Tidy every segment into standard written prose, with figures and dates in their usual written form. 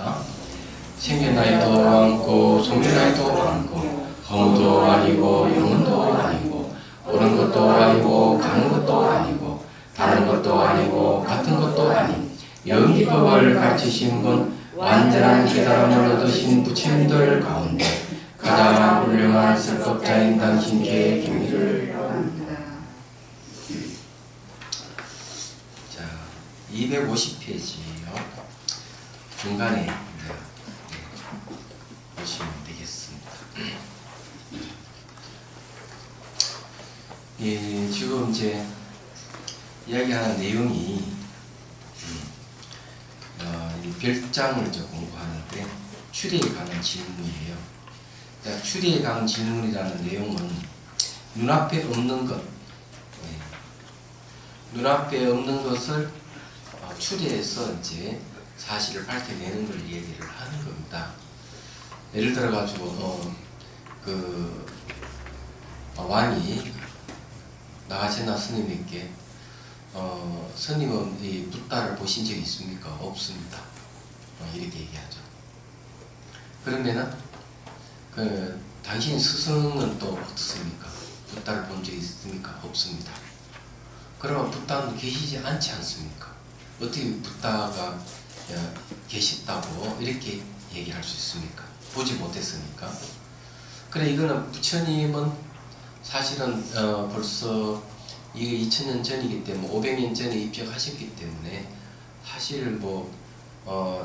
하겠습니다. 생전 나이도 많고 성전 나이도 많고 허무도 아니고 영혼도 아니고 오는 것도 아니고 가는 것도 아니고 다른 것도 아니고 같은 것도 아닌 영기법을 가르치신 분 완전한 깨달음을 얻으신 부처님들 가운데 가장 훌륭한 설법자인 당신께 경의를 합니다. 자, 250페이지요. 중간에 보시면 되겠습니다. 예, 지금 이제 이야기하는 내용이 이 별장을 공부하는데 추리에 관한 질문이에요. 그러니까 추리에 관한 질문이라는 내용은 눈앞에 없는 것, 눈앞에 없는 것을 추리해서 이제 사실을 밝혀내는 걸 얘기를 하는 겁니다. 예를 들어 가지고 왕이 나가시나 스님에게 스님은 이 붓다를 보신 적이 있습니까? 없습니다. 이렇게 얘기하죠. 그러면은 당신 스승은 또 어떻습니까? 붓다를 본 적이 있습니까? 없습니다. 그러면 붓다는 계시지 않지 않습니까? 어떻게 붓다가 계셨다고 이렇게 얘기할 수 있습니까? 보지 못했으니까. 그래, 이거는 부처님은 사실은 벌써 이게 2000년 전이기 때문에 500년 전에 입적하셨기 때문에 사실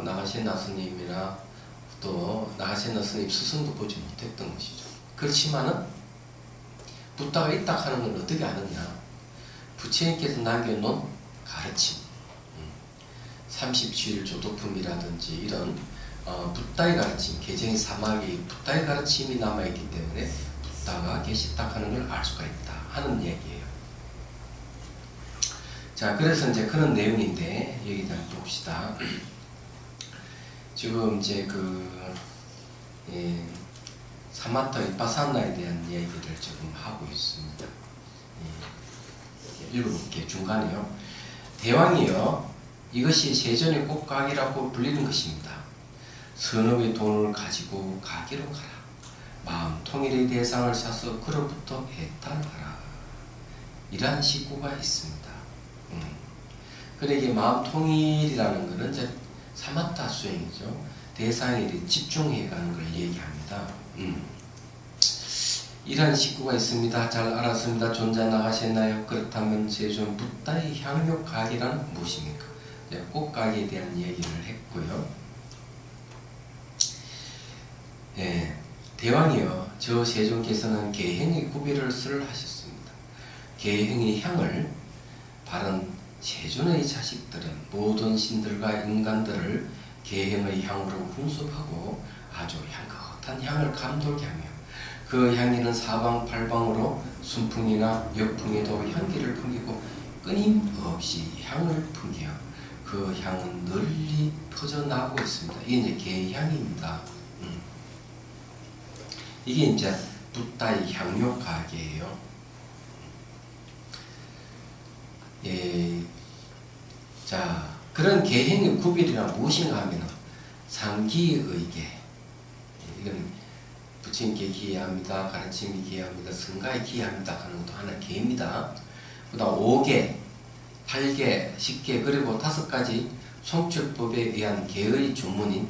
나가시나 스님이나 또 나가시나 스님 스승도 보지 못했던 것이죠. 그렇지만은 붓다가 있다 하는 건 어떻게 아느냐? 부처님께서 남겨놓은 가르침, 37 조도품이라든지 이런 붓다의 가르침, 개정의 사막이 붓다의 가르침이 남아있기 때문에 붓다가 계시다 하는 걸 알 수가 있다 하는 얘기예요. 자, 그래서 이제 그런 내용인데 여기 다 봅시다. 지금 이제 사마타 위파사나에 대한 얘기를 지금 하고 있습니다. 읽어볼게요. 중간에요. 대왕이여, 이것이 세존의 꽃가기라고 불리는 것입니다. 선업의 돈을 가지고 가기로 가라. 마음 통일의 대상을 사서 그로부터 해탈하라. 이러한 식구가 있습니다. 그러니까 마음 통일이라는 것은 이제 사마타 수행이죠. 대상에 집중해가는 걸 얘기합니다. 이러한 식구가 있습니다. 잘 알았습니다. 존자 나가셨나요? 그렇다면 세존 붓다의 향욕각이란 무엇입니까? 꽃각에 대한 얘기를 했고요. 대왕이여, 저 세존께서는 계행의 구별을 하셨습니다. 계행의 향을 바른 세존의 자식들은 모든 신들과 인간들을 계행의 향으로 훈습하고 아주 향긋한 향을 감돌게 하며 그 향기는 사방팔방으로 순풍이나 역풍에도 향기를 풍기고 끊임없이 향을 풍겨 그 향은 널리 퍼져나가고 있습니다. 이게 이제 계향입니다. 이게 이제 붓다의 향욕각이에요. 자, 그런 계행의 구별이란 무엇인가 하면 상기의계, 이건 부처님께 기해합니다. 가르침이 기해합니다. 성가에 기해합니다 하는 것도 하나 계입니다. 그 다음 5계, 8계, 10계, 그리고 5가지 성철법에 의한 계의 주문인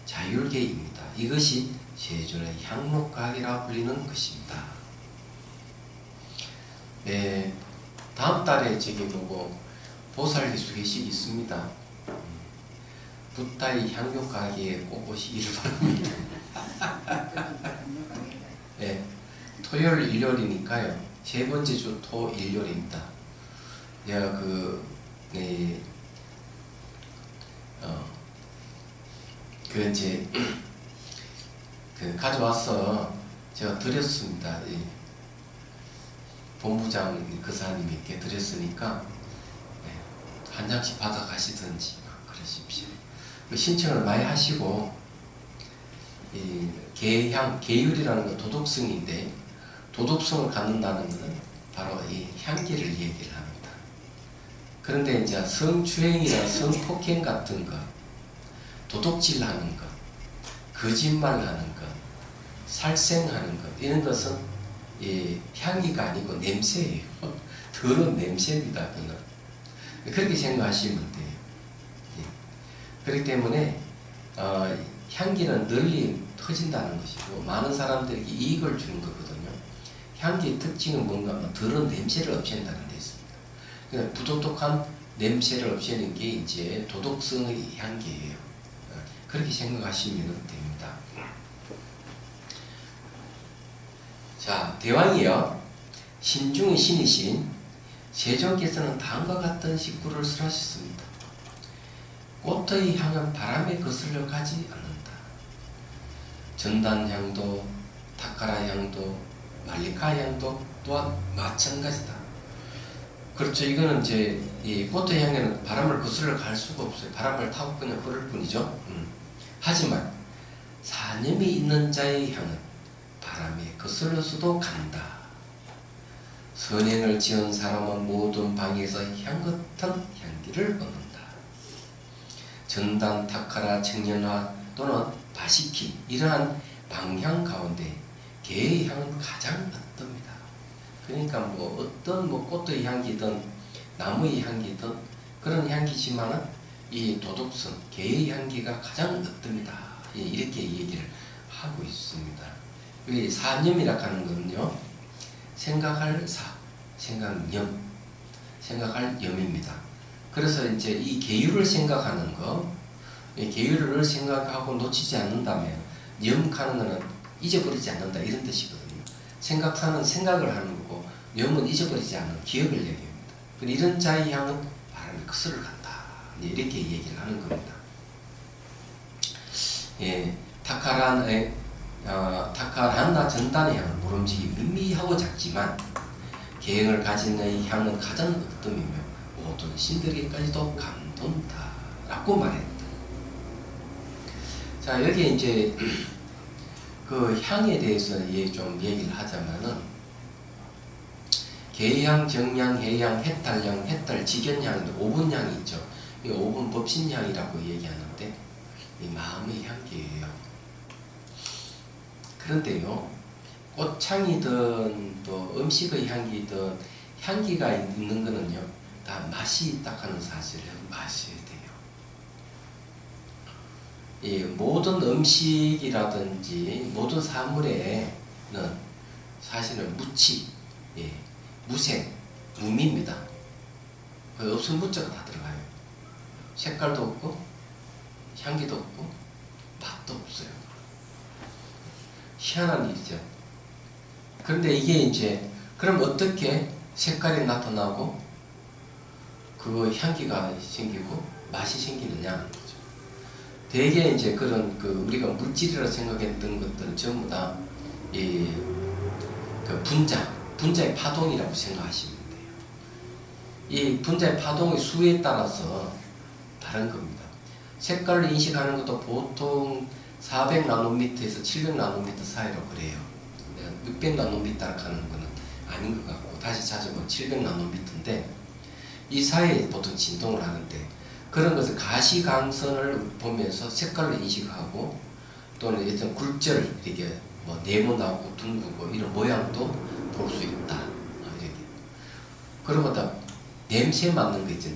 자율계입니다. 이것이 세존의 향록각이라 불리는 것입니다. 다음 달에 저기 보살기수계식이 있습니다. 붓다의 향욕각에 꼭 오시기를 바랍니다. 토요일, 일요일이니까요. 세 번째 주 토, 일요일입니다. 제가 이제 가져와서 제가 드렸습니다. 본부장 그사님께 드렸으니까 한 장씩 받아 가시든지 그러십시오. 신청을 많이 하시고, 계율이라는 건 도덕성인데, 도덕성을 갖는다는 것은 바로 이 향기를 얘기를 합니다. 그런데 이제 성추행이나 성폭행 같은 것, 도둑질하는 것, 거짓말하는 것, 살생하는 것, 이런 것은 향기가 아니고 냄새예요. 더러운 냄새입니다. 그는 그렇게 생각하시면 돼요. 그렇기 때문에 향기는 널리 터진다는 것이고 많은 사람들에게 이익을 주는 거거든요. 향기의 특징은 뭔가 하면 더러운 냄새를 없앤다는 데 있습니다. 그러니까 부도덕한 냄새를 없애는 게 이제 도덕성의 향기예요. 그렇게 생각하시면 됩니다. 자, 대왕이요, 신중의 신이신 세종께서는 다음과 같은 식구를 설하셨습니다. 꽃의 향은 바람에 거슬러 가지 않는다. 전단향도, 타카라향도, 말리카향도 또한 마찬가지다. 그렇죠. 이거는 이제 이 꽃의 향에는 바람을 거슬러 갈 수가 없어요. 바람을 타고 그냥 흐를 뿐이죠. 하지만 사념이 있는 자의 향은 바람에 거슬러서도 간다. 선행을 지은 사람은 모든 방에서 향긋한 향기를 얻는다. 전단, 타카라, 청년화 또는 바시키 이러한 방향 가운데 개의 향은 가장 어떻습니다. 그러니까 어떤 꽃의 향기든 나무의 향기든 그런 향기지만은 이 도덕성, 개의 향기가 가장 어떻습니다. 이렇게 얘기를 하고 있습니다. 이 사념이라 하는 것은요, 생각할 사, 생각념, 생각할 염입니다. 그래서 이제 이 계율을 생각하는 거, 이 계율을 생각하고 놓치지 않는다면 염하는 것은 잊어버리지 않는다 이런 뜻이거든요. 생각사는 생각을 하는 거고 염은 잊어버리지 않는 기억을 얘기합니다. 이런 자의 향은 바람에 거슬러 간다. 이렇게 얘기를 하는 겁니다. 타카란나 전단의 향은 모름지기 미미하고 작지만 계행을 가진 의 향은 가장 어뜸이며 모든 신들에게까지도 감돈다 라고 말했다. 자, 여기에 이제 그 향에 대해서 좀 얘기를 하자면은 계향, 정향, 해향, 해탈향, 해탈, 직연향, 오분향이 있죠. 이 오분 법신향이라고 얘기하는데 이 마음의 향기예요. 그런데요, 꽃향이든 또 음식의 향기든 향기가 있는 거는요, 다 맛이 있다 하는 사실을 아셔야 돼요. 이 모든 음식이라든지 모든 사물에는 사실은 무치, 무생, 무미입니다. 없으면 무자가 다 들어가요. 색깔도 없고 향기도 없고 맛도 없어요. 희한한 일이죠. 그런데 이게 이제 그럼 어떻게 색깔이 나타나고 그 향기가 생기고 맛이 생기느냐 하는 거죠. 대개 이제 그런 우리가 물질이라 생각했던 것들은 전부 다 그 분자의 파동이라고 생각하시면 돼요. 이 분자의 파동의 수에 따라서 다른 겁니다. 색깔을 인식하는 것도 보통 400나노미터에서 700나노미터 사이로 그래요. 600나노미터 하는 거는 아닌 것 같고 다시 찾아보면 700나노미터인데 이 사이에 보통 진동을 하는데 그런 것을 가시광선을 보면서 색깔로 인식하고 또는 예전 굴절 이렇게 네모나고 둥글고 이런 모양도 볼 수 있다. 이렇게. 그리고 또 냄새 맡는 거 있죠.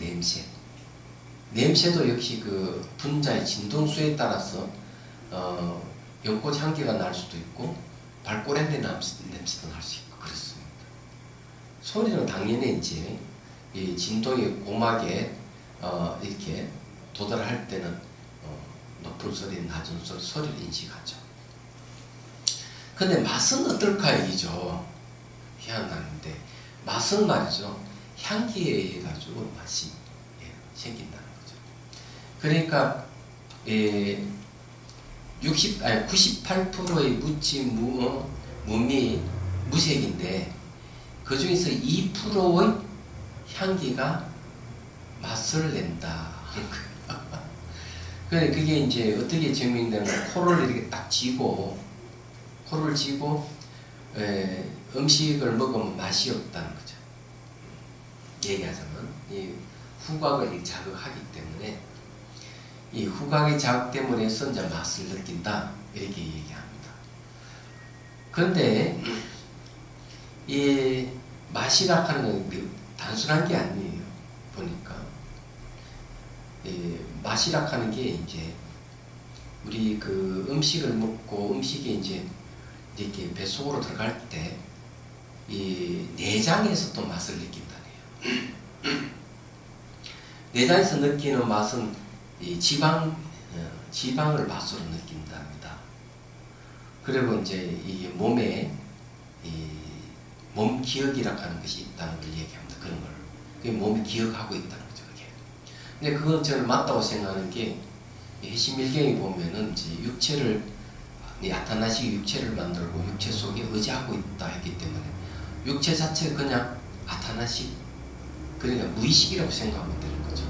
냄새도 역시 그 분자의 진동수에 따라서 연꽃 향기가 날 수도 있고 발꼬렌내 냄새도 날 수 있고 그렇습니다. 소리는 당연히 이제 이 진동이 고막에 이렇게 도달할 때는 높은 소리, 낮은 소리를 인식하죠. 근데 맛은 어떨까 이죠. 희한한데 맛은 말이죠. 향기에 의해 가지고 맛이 생긴다는 거죠. 그러니까 98%의 무치, 무미, 무색인데 그 중에서 2%의 향기가 맛을 낸다. 그게 이제 어떻게 증명되는 코를 이렇게 딱 쥐고 음식을 먹으면 맛이 없다는 거죠. 얘기하자면 이 후각을 자극하기 때문에 이 후각의 자극 때문에 이제 맛을 느낀다 이렇게 얘기합니다. 그런데 이 맛이라 하는 건 단순한 게 아니에요. 보니까 이 맛이라 하는 게 이제 우리 그 음식을 먹고 음식이 이제 이렇게 뱃속으로 들어갈 때 이 내장에서 또 맛을 느낀다네요. 내장에서 느끼는 맛은 이 지방을 맛으로 느낀답니다. 그리고 이제 이게 몸에 이 몸 기억이라고 하는 것이 있다는 걸 얘기합니다. 그런 걸. 그게 몸이 기억하고 있다는 거죠. 그게. 근데 그건 저는 맞다고 생각하는 게 해심밀경에 보면은 이제 육체를 아타나식 육체를 만들고 육체 속에 의지하고 있다 했기 때문에 육체 자체가 그냥 아타나식 그러니까 무의식이라고 생각하면 되는 거죠.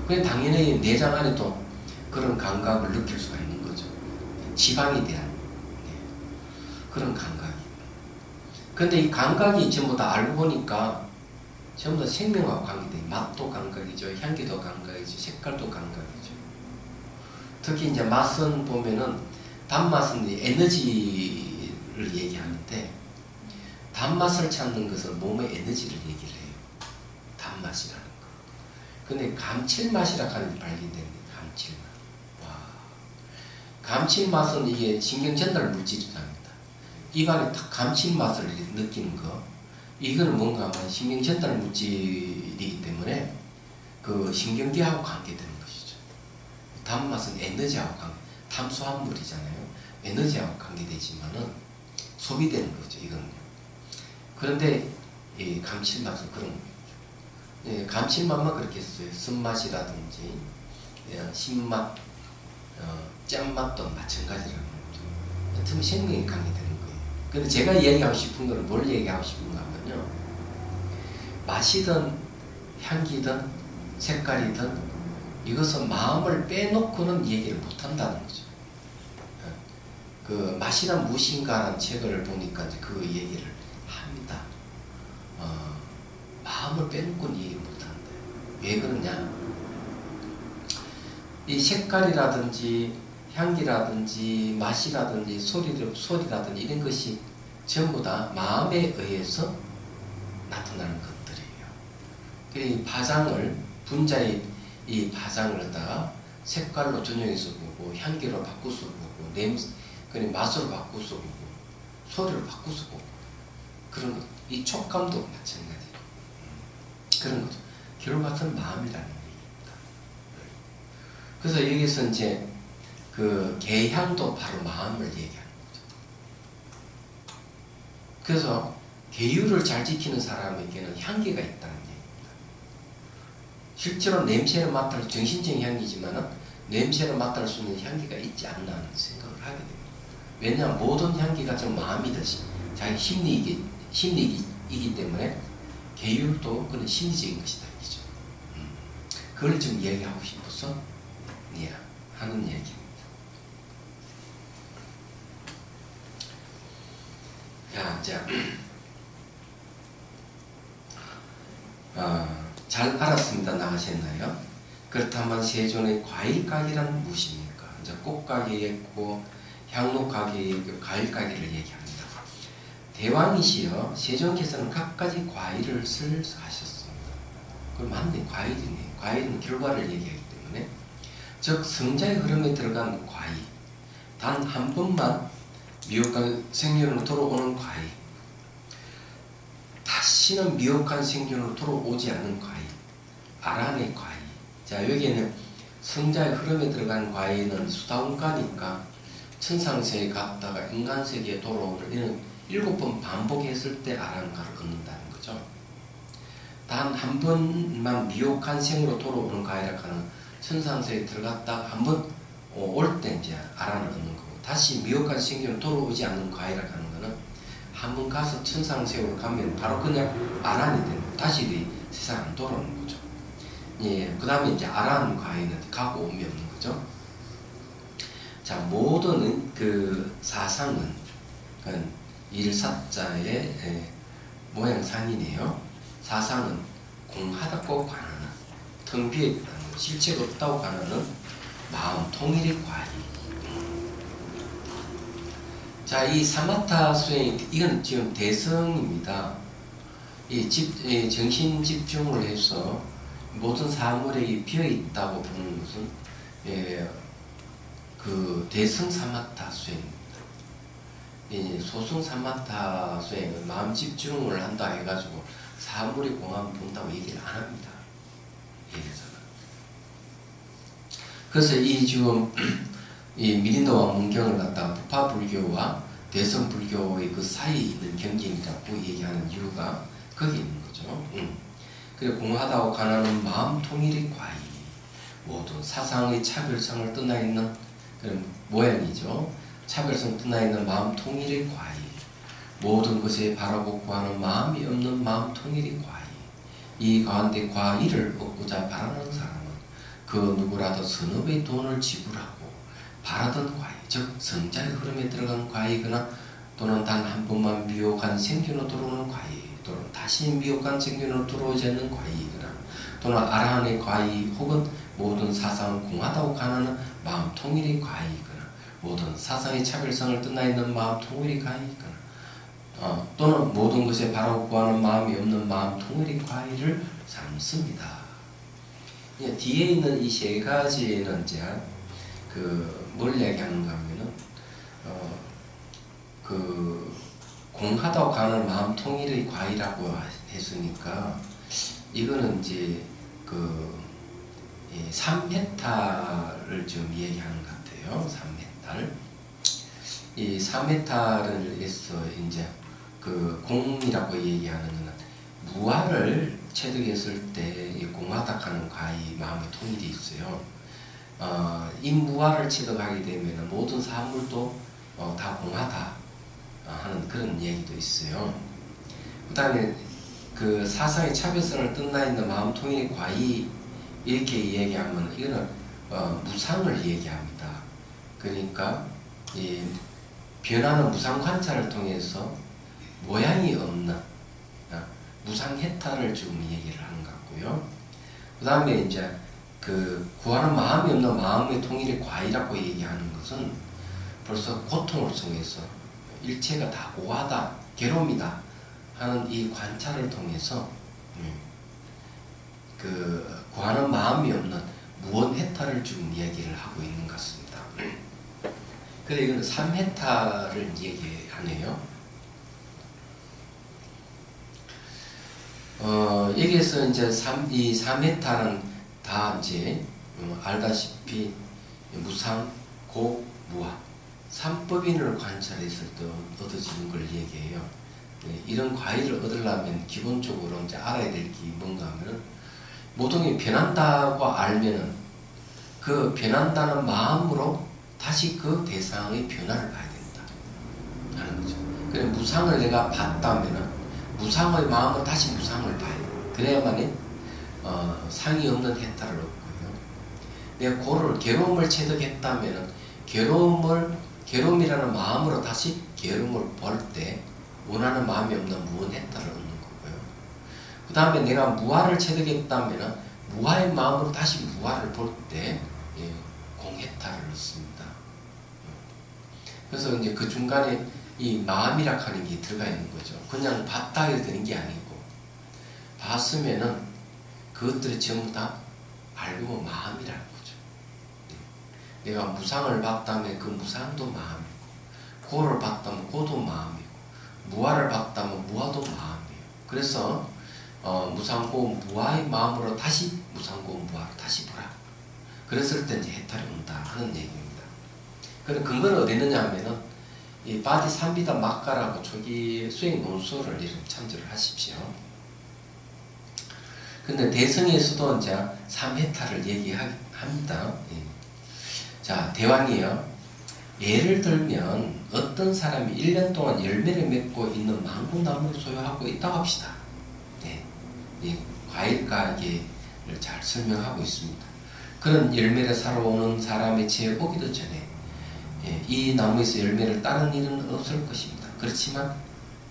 그냥 당연히 내장 안에 또 그런 감각을 느낄 수가 있는 거죠. 지방에 대한 그런 감각이. 근데 이 감각이 전부 다 알고 보니까 전부 다 생명하고 관계돼. 맛도 감각이죠, 향기도 감각이죠, 색깔도 감각이죠. 특히 이제 맛은 보면은 단맛은 에너지를 얘기하는데 단맛을 찾는 것은 몸의 에너지를 얘기를 해요. 단맛이라는 거. 근데 감칠맛이라고 하는 게 발견됩니다. 감칠맛. 와. 감칠맛은 이게 신경 전달 물질이랍니다. 입안에 딱 감칠맛을 느끼는 거. 이거는 뭔가 하면 신경 전달 물질이기 때문에 그 신경계하고 관계되는 것이죠. 단맛은 에너지하고 관계, 탄수화물이잖아요. 에너지하고 관계되지만은 소비되는 거죠. 이거는요. 그런데 이 감칠맛은 그런 거죠. 예, 감칠맛만 그렇게 써요. 쓴맛이라든지 신맛, 짠맛도 마찬가지라는 거죠. 하여튼 생명이 관계되는 거예요. 근데 제가 얘기하고 싶은 거는 뭘 얘기하고 싶은가 하면요. 맛이든 향기든 색깔이든 이것은 마음을 빼놓고는 얘기를 못한다는 거죠. 그 맛이란 무엇인가라는 책을 보니까 이제 그 얘기를 합니다. 마음을 빼놓고는 얘기를 못한다. 왜 그러냐? 이 색깔이라든지 향기라든지 맛이라든지 소리라든지 이런 것이 전부 다 마음에 의해서 나타나는 것들이에요. 이 파장을 분자의 이 파장을 갖다가 색깔로 전용해서 보고 향기로 바꾸서 보고 냄새 그냥 맛으로 바꾸서 보고 소리로 바꾸서 보고 그런 것. 이 촉감도 마찬가지. 그런 거죠. 결국 같은 마음이라는 얘기입니다. 그래서 여기서 이제 그 개향도 바로 마음을 얘기하는 거죠. 그래서 계율을 잘 지키는 사람에게는 향기가 있다는 얘기입니다. 실제로 냄새를 맡을 정신적인 향기지만은 냄새를 맡을 수 있는 향기가 있지 않나 하는 생각을 하게 됩니다. 왜냐하면 모든 향기가 좀 마음이듯이 자기 심리이기 때문에 계율도 그런 심리적인 것이다. 이죠. 그걸 좀 얘기하고 싶어서 하는 얘기입니다. 잘 알았습니다. 나가셨나요? 그렇다면 세존의 과일가게란 무엇입니까? 이제 꽃가게 있고 향로가게 있고 과일가게를 얘기합니다. 대왕이시여 세존께서는 갖가지 과일을 하셨습니다. 그럼 맞네. 과일이네. 과일은 결과를 얘기하기 때문에 즉 성자의 흐름에 들어간 과일 단 한 번만 미혹한 생존으로 돌아오는 과일 다시는 미혹한 생존으로 돌아오지 않는 과일 아란의 과일. 자 여기에는 성자의 흐름에 들어간 과일은 수다운가니까 천상세에 갔다가 인간세계에 돌아오는 이런 7번 반복했을 때 아란가를 얻는다는 거죠. 단 한 번만 미혹한 생으로 돌아오는 과일이라고 하는 천상세에 들어갔다 한 번 올 때 이제 아란을 얻는 거고 다시 미혹한 생으로 돌아오지 않는 과일이라고 하는 거는 한 번 가서 천상세로 가면 바로 그냥 아란이 되는 거예요. 다시 세상 안 돌아오는 거죠. 예, 그 다음에 이제 아란 과일은 가고 오면 없는 거죠. 자, 모든 그 사상은 일사자의 모양상이네요. 사상은 공하다고 관하는, 텅 비어있다는, 실체가 없다고 관하는 마음 통일의 과일. 자, 이 사마타 수행, 이건 지금 대성입니다. 이 정신 집중을 해서 모든 사물에 비어 있다고 보는 것은 그 대성 사마타 수행입니다. 이 소승 사마타 수행은 마음 집중을 한다 해가지고 사물의 공합을 본다고 얘기를 안 합니다. 여기서는. 그래서 이 지금 이 미린도와 문경을 갖다가 부파 불교와 대성 불교의 그 사이에 있는 경쟁이라고 얘기하는 이유가 거기 있는 거죠. 그리고 공하다고 가난한 마음 통일의 과일, 모든 사상의 차별성을 떠나 있는 그런 모양이죠. 차별성 떠나 있는 마음 통일의 과일, 모든 것에 바라고 구하는 마음이 없는 마음 통일의 과일. 이 가운데 과일을 얻고자 바라는 사람은 그 누구라도 선업의 돈을 지불하고 바라던 과일, 즉 성자의 흐름에 들어간 과일이거나 또는 단 한 번만 미혹한 생균으로 들어오는 과일, 또는 다시 미혹한 생균으로 들어오지 않는 과일이거나 또는 아라한의 과일 혹은 모든 사상을 공하다고 가는 마음 통일의 과일이거나 모든 사상의 차별성을 떠나 있는 마음 통일의 과일이거나 또는 모든 것에 바라고 구하는 마음이 없는 마음 통일의 과일을 삼습니다. 뒤에 있는 이 세 가지는 이제 뭘 이야기하는가 하면은 그 공하다고 가는 마음 통일의 과일이라고 했으니까 이거는 이제 그 삼해탈을 좀 얘기하는 것 같아요. 삼해탈. 이 삼해탈을 해서 이제 그 공이라고 얘기하는 것은 무아를 체득했을 때 공하다 하는 과의 마음의 통일이 있어요. 이 무아를 체득하게 되면 모든 사물도 다 공하다 하는 그런 얘기도 있어요. 그 다음에 그 사상의 차별성을 떠나 있는 마음 통일의 과의 이렇게 얘기하면 이거는 무상을 얘기합니다. 그러니까 이 변하는 무상 관찰을 통해서 모양이 없는 무상 해탈을 지금 얘기를 하는 것 같고요. 그 다음에 이제 그 구하는 마음이 없는 마음의 통일의 과이라고 얘기하는 것은 벌써 고통을 통해서 일체가 다 오하다, 괴로움이다 하는 이 관찰을 통해서 그 구하는 마음이 없는 무언 해탈을 지금 얘기를 하고 있는 것 같습니다. 그래서 이거는 삼해탈을 얘기하네요. 여기에서 이제 이 삼해탈은 다 이제 알다시피 무상, 고, 무아 삼법인을 관찰했을 때 얻어지는 걸 얘기해요. 이런 과일을 얻으려면 기본적으로 이제 알아야 될 게 뭔가 하면은 모든 게 변한다고 알면은 그 변한다는 마음으로 다시 그 대상의 변화를 봐야 된다 하는 거죠. 그래 무상을 내가 봤다면은 무상의 마음으로 다시 무상을 봐야 돼. 그래야만이 상이 없는 해탈을 얻고요. 내가 고를 괴로움을 체득했다면은 괴로움이라는 마음으로 다시 괴로움을 볼 때 원하는 마음이 없는 무언 해탈을 얻는 거고요. 그 다음에 내가 무아를 체득했다면은 무아의 마음으로 다시 무아를 볼 때 공해탈을 얻습니다. 그래서 이제 그 중간에 이 마음이라 하는 게 들어가 있는 거죠. 그냥 봤다 해도 되는 게 아니고 봤으면은 그것들이 전부 다 알고 보면 마음이라는 거죠. 내가 무상을 봤다면 그 무상도 마음이고 고를 봤다면 고도 마음이고 무아를 봤다면 무아도 마음이에요. 그래서 무상고 무아의 마음으로 다시 무상고 무아를 다시 보라. 그랬을 때 이제 해탈이 온다 하는 얘기입니다. 그럼 근거는 어디 있느냐 하면은 이 바디 삼비다 막가라고 초기 수행 논술을 이렇게 참조를 하십시오. 근데 대성에서도 이제 삼해탈을 얘기합니다. 자, 대왕이요. 예를 들면 어떤 사람이 1년 동안 열매를 맺고 있는 망고나무를 소유하고 있다고 합시다. 이 과일 가게를 잘 설명하고 있습니다. 그런 열매를 사러 오는 사람의 집에 오기도 전에 이 나무에서 열매를 따는 일은 없을 것입니다. 그렇지만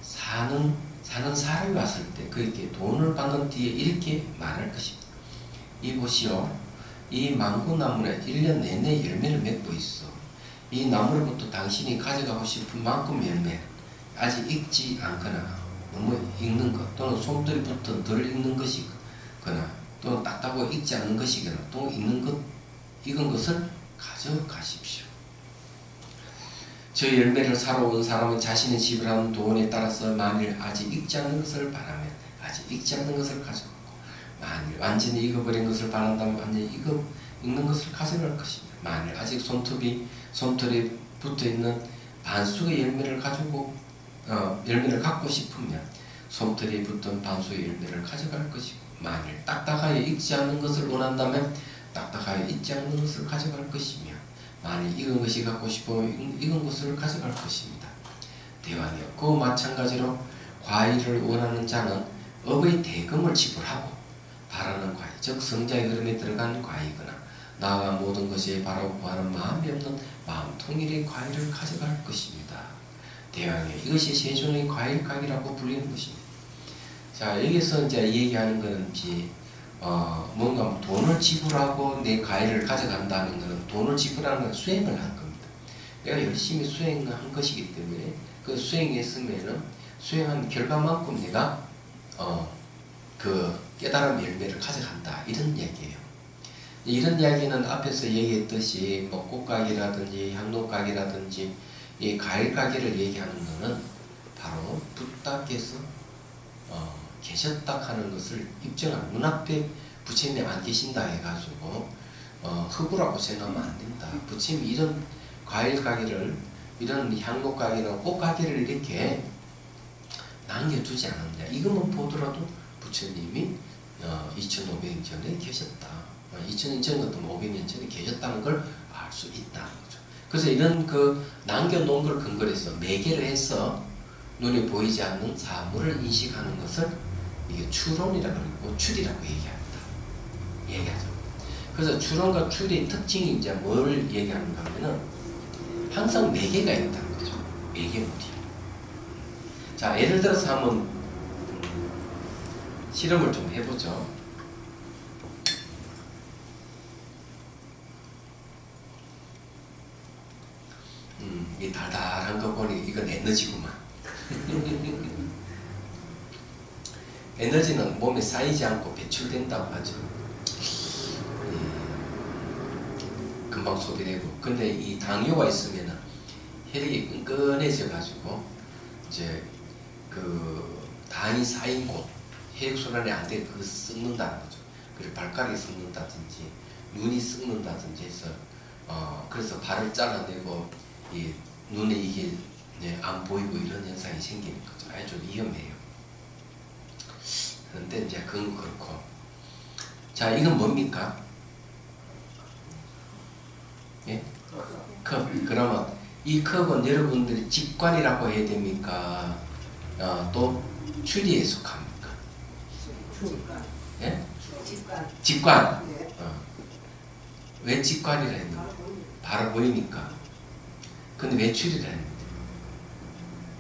사는 사람이 왔을 때 그에게 돈을 받는 뒤에 이렇게 말할 것입니다. 이곳이요 이 망고나무는 1년 내내 열매를 맺고 있어. 이 나무로부터 당신이 가져가고 싶은 만큼 열매, 아직 익지 않거나 너무 익는 것, 또는 솜털이 붙은 덜 익는 것이거나, 또는 딱딱하고 익지 않는 것이거나, 또 익은 것을 가져가십시오. 저 열매를 사러 온 사람은 자신의 지불하는 돈에 따라서 만일 아직 익지 않는 것을 바라면 아직 익지 않는 것을 가져가고, 만일 완전히 익어버린 것을 바란다면 완전히 익는 것을 가져갈 것입니다. 만일 아직 솜털이 붙어있는 반숙의 열매를 열매를 갖고 싶으면 솜털이 붙은 반숙의 열매를 가져갈 것이고, 만일 딱딱하여 익지 않는 것을 원한다면 딱딱하여 익지 않는 것을 가져갈 것이며, 만일 익은 것이 갖고 싶으면 익은 것을 가져갈 것입니다. 대왕이여, 그 마찬가지로 과일을 원하는 자는 업의 대금을 지불하고 바라는 과일, 즉 성자의 흐름에 들어간 과일이거나 나아가 모든 것이 바라고 구하는 마음이 없는 마음 통일의 과일을 가져갈 것입니다. 대왕이여, 이것이 세존의 과일 가게라고 불리는 것입니다. 자, 여기서 이제 얘기하는 것은 뭔가 돈을 지불하고 내 과일을 가져간다는 것은 돈을 지불하는 건 수행을 한 겁니다. 내가 열심히 수행한 것이기 때문에 그 수행했으면은 수행한 결과만큼 내가 그 깨달음 열매를 가져간다, 이런 이야기예요. 이런 이야기는 앞에서 얘기했듯이 뭐 꽃가게라든지 향로가게라든지 이 과일 가게를 얘기하는 것은 바로 부탁께서 계셨다 하는 것을 입증하는, 눈앞에 부처님이 안 계신다 해가지고 흑우라고 생각하면 안 된다. 부처님이 이런 과일 가게를, 이런 향로 가게나 꽃 가게를 이렇게 남겨두지 않았냐. 이것만 보더라도 부처님이 2500년 전에 계셨다. 2000년 전부터 500년 전에 계셨다는 걸 알 수 있다는 거죠. 그래서 이런 남겨놓은 걸 근거로 해서 매개를 해서 눈에 보이지 않는 사물을 인식하는 것을 이게 추론이라고 그러고 추리라고 얘기하죠. 그래서 추론과 추리의 특징이 이제 뭘 얘기하는가 하면은 항상 매개가 있다는 거죠. 매개물이. 자, 예를 들어서 한번 실험을 좀 해보죠. 이 달달한 거 보니 이건 에너지구만. 에너지는 몸에 쌓이지 않고 배출된다고 하죠. 금방 소비되고. 근데 이 당뇨가 있으면 혈액이 끈끈해져 가지고 이제 그 당이 쌓인 곳, 혈액순환이 안 돼, 그거 썩는다는 거죠. 그리고 발가락이 썩는다든지 눈이 썩는다든지 해서 그래서 발을 잘라내고 이 눈에 이게 안 보이고 이런 현상이 생기는 거죠. 아주 위험해요. 그런데 이제 그건 그렇고, 자, 이건 뭡니까? 예? 컵. 그러면 이 컵은 여러분들이 직관이라고 해야 됩니까? 또 추리에 속합니까? 예? 직관. 왜 직관이라 했는가? 바로 보이니까. 근데 왜 추리를 했는데?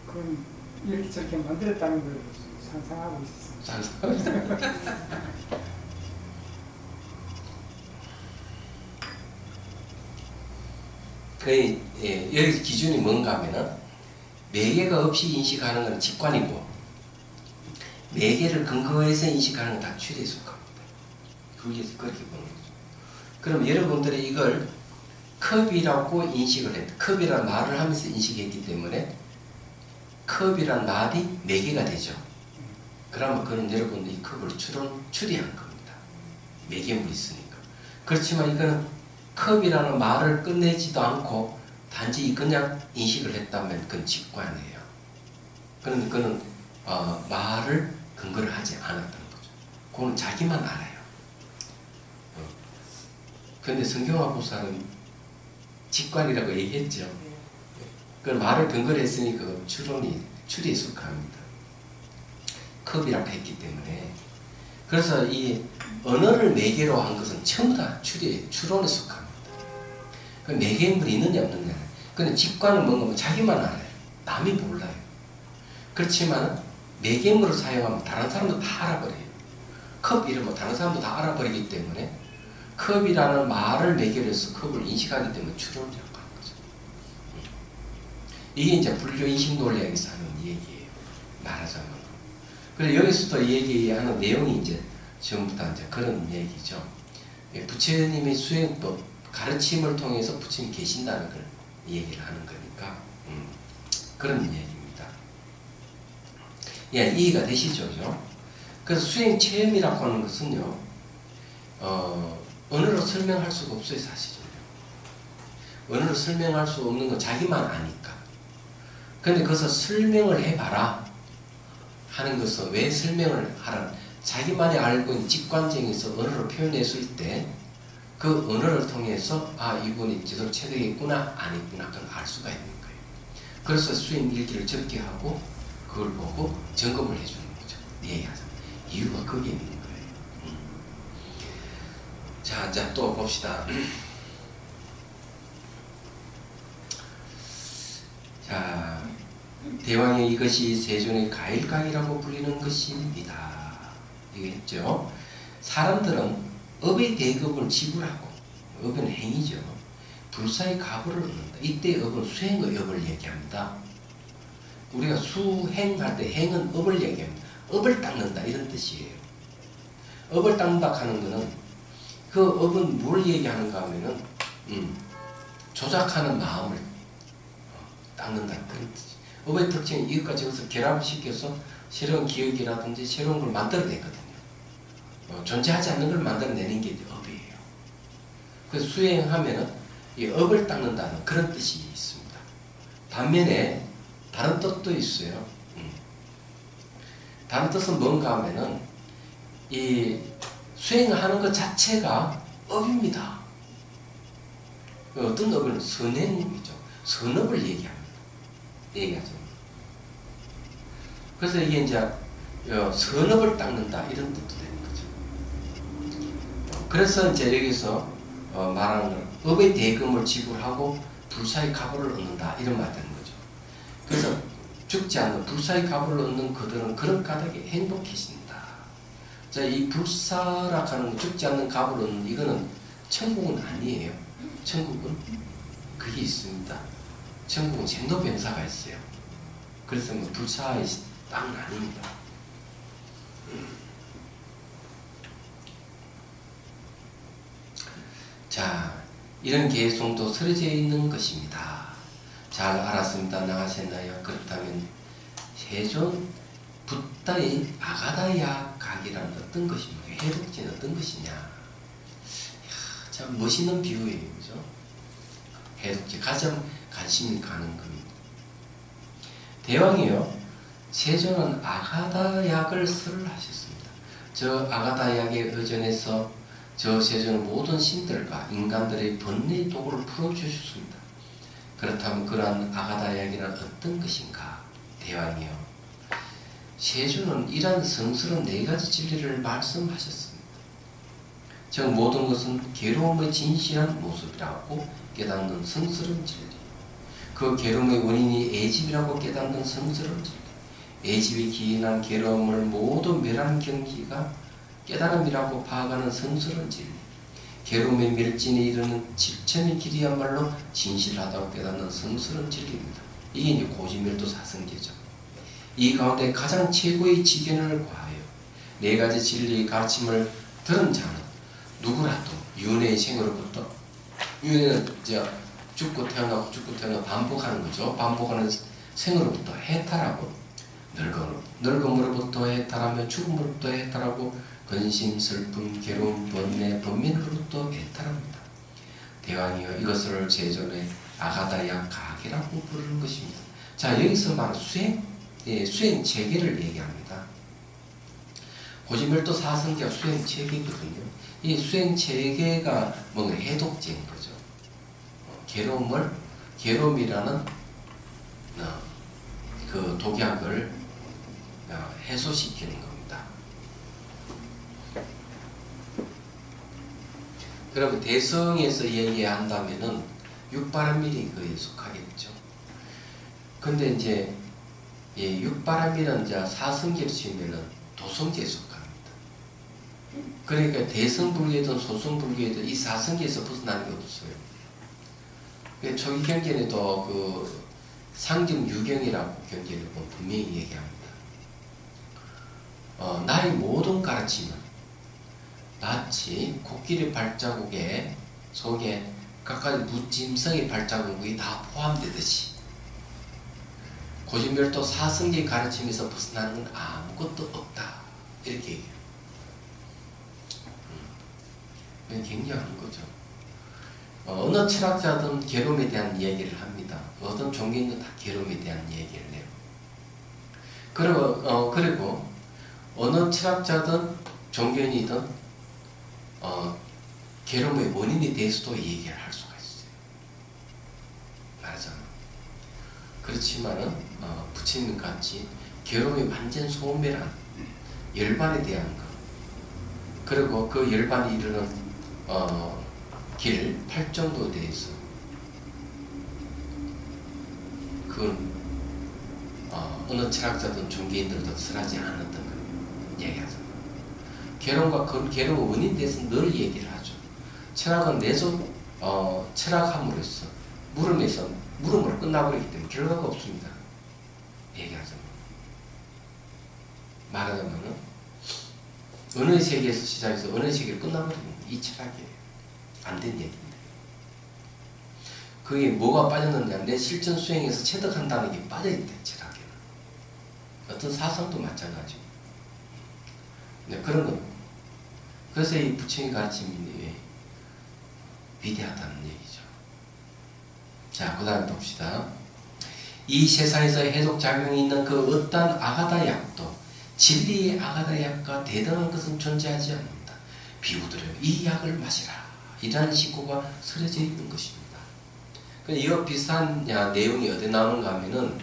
그건 이렇게 저렇게 만들었다는 걸 상상하고 있었어요. 여기 기준이 뭔가 하면은 매개가 없이 인식하는 건 직관이고 매개를 근거해서 인식하는 건 다 추리에 속합니다. 그렇게 보는 거죠. 그럼 여러분들이 이걸 컵이라고 인식을 했다. 컵이라는 말을 하면서 인식했기 때문에 컵이란 말이 매개가 되죠. 그러면 그는 여러분들이 이 컵을 추리한 겁니다. 매개물이 있으니까. 그렇지만 이거는 컵이라는 말을 끝내지도 않고 단지 그냥 인식을 했다면 그건 직관이에요. 그런데 그는 말을 근거를 하지 않았다는 거죠. 그건 자기만 알아요. 그런데 성경화보살은 직관이라고 얘기했죠. 그 말을 근거로 했으니까 추리에 속합니다. 컵이라고 했기 때문에. 그래서 이 언어를 매개로 한 것은 전부 다 추론에 속합니다. 그 매개물이 있느냐 없느냐. 근데 직관은 뭔가 하면 자기만 알아요. 남이 몰라요. 그렇지만 매개물을 사용하면 다른 사람도 다 알아버려요. 컵 이름은 다른 사람도 다 알아버리기 때문에 컵이라는 말을 매개로해서 컵을 인식하기 때문에 추론이라고 하는 거죠. 이게 이제 불교 인식 논리학에서 하는 얘기예요. 말하자면. 그래서 여기서도 얘기하는 내용이 이제 전부 다 이제 그런 얘기죠. 부처님의 수행법, 가르침을 통해서 부처님 계신다는 걸 얘기를 하는 거니까, 그런 얘기입니다. 예, 이해가 되시죠? 그래서 수행 체험이라고 하는 것은요, 언어로 설명할 수가 없어요, 사실은. 언어로 설명할 수 없는 건 자기만 아니까. 근데 그것을 설명을 해봐라 하는 것은 왜 설명을 하라? 자기만이 알고 있는 직관적에서 언어로 표현했을 때 그 언어를 통해서 아, 이분이 제대로 체득했구나, 아니구나, 그걸 알 수가 있는 거예요. 그래서 수행 일기를 적게 하고 그걸 보고 점검을 해주는 거죠. 얘기하자. 이유가 거기에 있는 거예요. 자, 이제 또 봅시다. 자, 대왕의 이것이 세존의 가일각이라고 불리는 것입니다. 이게 했죠. 사람들은 업의 대급을 지불하고, 업은 행위죠. 불사의 가부를 얻는다. 이때 업은 수행의 업을 얘기합니다. 우리가 수행할 때 행은 업을 얘기합니다. 업을 닦는다 이런 뜻이에요. 업을 닦는다 하는 것은 그 업은 뭘 얘기하는가 하면은 조작하는 마음을 닦는다 그런 뜻이에요. 업의 특징은 이것과 저것을 결합시켜서 새로운 기억이라든지 새로운 걸 만들어내거든요. 존재하지 않는 걸 만들어내는 게 업이에요. 그래서 수행하면은 이 업을 닦는다는 그런 뜻이 있습니다. 반면에 다른 뜻도 있어요. 다른 뜻은 뭔가 하면은 이 수행하는 것 자체가 업입니다. 어떤 업은 선행이죠. 선업을 얘기하죠. 그래서 이게 이제 선업을 닦는다 이런 뜻도 되는 거죠. 그래서 이제 여기서 말하는 건 업의 대금을 지불하고 불사의 가부를 얻는다 이런 말 되는 거죠. 그래서 죽지 않는 불사의 가부를 얻는 그들은 그런 까닭에 행복해진다. 자, 이 불사라 하는 죽지 않는 가부를 얻는 이거는 천국은 아니에요. 천국은 그게 있습니다. 천국은 생로병사가 있어요. 그래서 뭐 불사의 땅은 아닙니다. 자, 이런 개성도 서려져 있는 것입니다. 잘 알았습니다. 나가셨나요? 그렇다면 세존 붓다의 아가다야 각이라는 어떤 것입니까? 해독지는 어떤 것이냐? 이야, 참 멋있는 비유예요. 그죠? 해독지 가장 관심이 가는 겁니다. 대왕이요, 세존은 아가다약을 설을 하셨습니다. 저 아가다약에 의존해서 저 세존은 모든 신들과 인간들의 번뇌의 도구를 풀어주셨습니다. 그렇다면 그러한 아가다약이란 어떤 것인가? 대왕이요, 세존은 이러한 성스러운 4가지 진리를 말씀하셨습니다. 즉 모든 것은 괴로움의 진실한 모습이라고 깨닫는 성스러운 진리, 그 괴로움의 원인이 애집이라고 깨닫는 성스러운 진리, 애집이 기인한 괴로움을 모두 멸하는 경지가 깨달음이라고 파악하는 성스러운 진리, 괴로움의 멸진에 이르는 집천의 길이야말로 진실하다고 깨닫는 성스러운 진리입니다. 이게 이제 고지멸도 사성계죠. 이 가운데 가장 최고의 지견을 과하여 4가지 진리의 가르침을 들은 자는 누구라도 윤회의 생으로부터, 윤회는 이제 죽고 태어나고 반복하는 거죠. 반복하는 생으로부터 해탈하고, 늙음으로부터 해탈하며 죽음으로부터 해탈하고, 근심, 슬픔, 괴로움, 번뇌, 번민으로부터 해탈합니다. 대왕이여, 이것을 세존의 아가다야 각이라고 부르는 것입니다. 자, 여기서 말하는 수행 체계를 얘기합니다. 고지멸도 사성계가 수행 체계거든요. 이 수행 체계가 뭔가 해독제인 거죠. 괴로움이라는 그 독약을 해소시키는 겁니다. 그러면 대성에서 얘기한다면은 육바람밀이 그에 속하겠죠. 근데 이제 육바람밀은 이제 사성계로 치면은 도성계에 속합니다. 그러니까 대승불교든 소승불교든 이 사승계에서 벗어나는 게 없어요. 초기 경전에도 그 상정 유경이라고 경전을 보면 분명히 얘기합니다. 나의 모든 가르침은 마치 코끼리 발자국에 속에 각가지 무짐승의 발자국이 다 포함되듯이 고진별도 사승계의 가르침에서 벗어나는 건 아무것도 없다. 이렇게 얘기해요. 굉장한 거죠. 어느 철학자든 괴로움에 대한 얘기를 합니다. 어떤 종교인도 다 괴로움에 대한 얘기를 해요. 그리고 어느 철학자든 종교인이든 괴로움의 원인에 대해서도 얘기를 할 수가 있어요. 말하자면. 그렇지만은 부처님 같이 괴로움의 완전 소멸한 열반에 대한 것, 그리고 그 열반이 이르는 길, 팔정도에 대해서 그건 어느 철학자든 종교인들도 설하지 않았던 걸 얘기하죠. 괴로움과 그 괴로운 원인에 대해서 늘 얘기를 하죠. 철학은 내적 철학함으로써 물음으로 끝나버리기 때문에 결과가 없습니다. 얘기하죠. 말하자면은 어느 세계에서 시작해서 어느 세계를 끝나버리면 이 철학이에요. 안 된 얘기인데. 그게 뭐가 빠졌느냐? 내 실전 수행에서 체득한다는 게 빠져있대, 철학에는. 어떤 사상도 마찬가지고. 네, 그런 거. 그래서 이 부처님 가르침이 위대하다는 얘기죠. 자, 그 다음 봅시다. 이 세상에서 해독작용이 있는 그 어떤 아가다 약도 진리의 아가다 약과 대등한 것은 존재하지 않는다. 비우들여 이 약을 마시라. 이러한 식구가 서려져 있는 것입니다. 이와 비슷한 내용이 어디 나오는가 하면은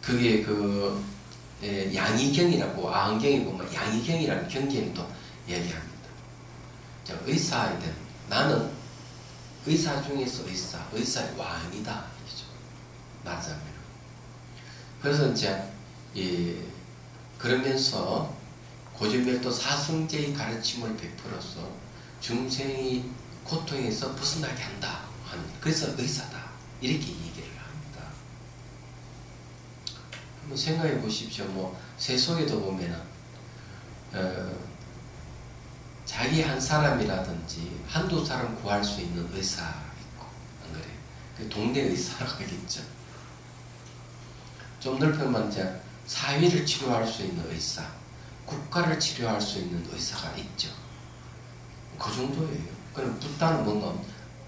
그게 그 양의경이라고 아흥경에 보면 양의경이라는 경전이 또 얘기합니다. 의사이든 나는 의사 중에서 의사의 왕이다. 말하자면. 그래서 이제 그러면서 고진별도 사승제의 가르침을 베풀어서 중생이 고통에서 벗어나게 한다. 그래서 의사다. 이렇게 얘기를 합니다. 한번 생각해 보십시오. 새 속에도 보면은 자기 한 사람이라든지 한두 사람 구할 수 있는 의사 있고, 안 그래요? 그 동네 의사라고 하겠죠. 좀 넓혀면 이제 사회를 치료할 수 있는 의사, 국가를 치료할 수 있는 의사가 있죠. 그 정도예요. 그럼 붓다는 뭔가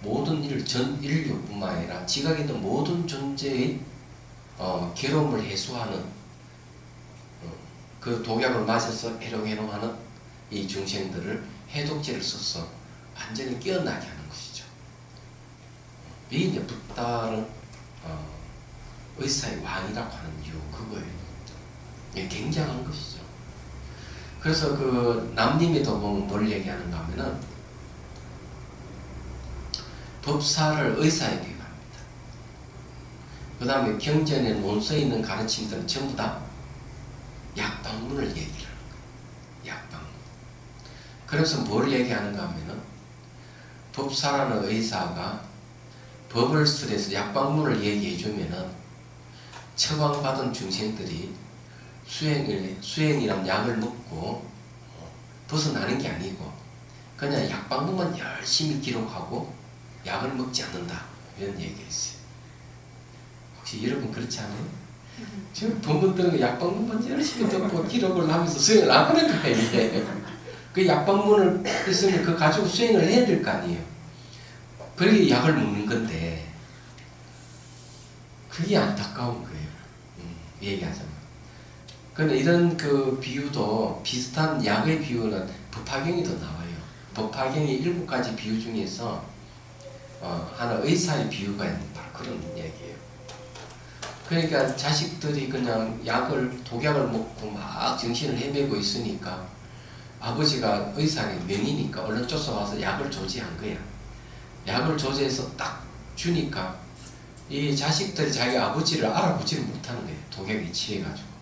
모든 전 인류뿐만 아니라 지각에 있는 모든 존재의 괴로움을 해소하는 그 독약을 마셔서 해롱해롱하는 이 중생들을 해독제를 써서 완전히 깨어나게 하는 것이죠. 이게 이제 붓다는 의사의 왕이라고 하는 이유 그거예요. 이게 굉장한 것이죠. 그래서 그 남님에도 보면 뭘 얘기하는가 하면은 법사를 의사에 비유합니다. 그 다음에 경전에 논서에 있는 가르침들은 전부 다 약방문을 얘기를 하는 거예요. 약방문. 그래서 뭘 얘기하는가 하면은 법사라는 의사가 법을 쓰래서 약방문을 얘기해 주면은 처방받은 중생들이 수행이란 약을 먹고 벗어나는 게 아니고 그냥 약방문만 열심히 기록하고 약을 먹지 않는다. 이런 얘기가 있어요. 혹시 여러분 그렇지 않아요? 지금 본문 들은 약방문만 열심히 듣고 기록을 하면서 수행을 안 하는 거예요. 이게. 그 약방문을 있으면 그 가지고 수행을 해야 될 거 아니에요. 그러게 약을 먹는 건데 그게 안타까운 거예요. 얘기하자면. 그런데 이런 그 비유도 비슷한 약의 비유는 법화경에도 나와요. 법화경의 7가지 비유 중에서 하나 의사의 비유가 있는 바로 그런 얘기예요. 그러니까 자식들이 그냥 독약을 먹고 막 정신을 헤매고 있으니까 아버지가 의사는 명이니까 얼른 쫓아와서 약을 조제한 거야. 약을 조제해서 딱 주니까 이 자식들이 자기 아버지를 알아보지를 못하는 거예요. 독약에 취해가지고.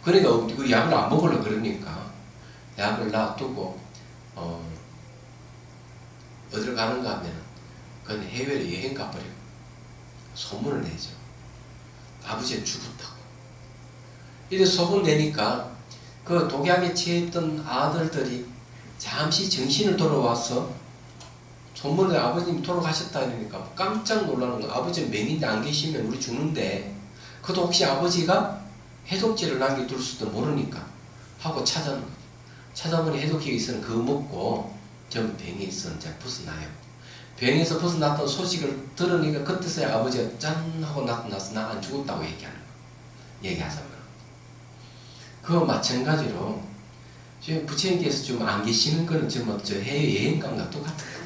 그러니까 그 약을 안 먹으려 그러니까 약을 놔두고 어디로 가는가 하면 그건 해외로 여행 가버리고 소문을 내죠. 아버지는 죽었다고. 이래 소문 내니까 그 독약에 취했던 아들들이 잠시 정신을 돌아와서 소문에 아버님이 돌아가셨다 이러니까 깜짝 놀라는 거야. 아버지 맹인데 안 계시면 우리 죽는데 그것도 혹시 아버지가 해독제를 남겨둘 수도 모르니까 하고 찾아오는 거죠. 찾아보니 해독기가 있으면 그거 먹고 전부 병에 있어 이제 벗어나요. 병에서 벗어났던 소식을 들으니까 그때서야 아버지가 짠 하고 나타나서 나 안 죽었다고 얘기하는 거예요. 얘기하자면. 그거 마찬가지로 지금 부처님께서 좀 안 계시는 거는 지금 저 해외여행감과 똑같아요.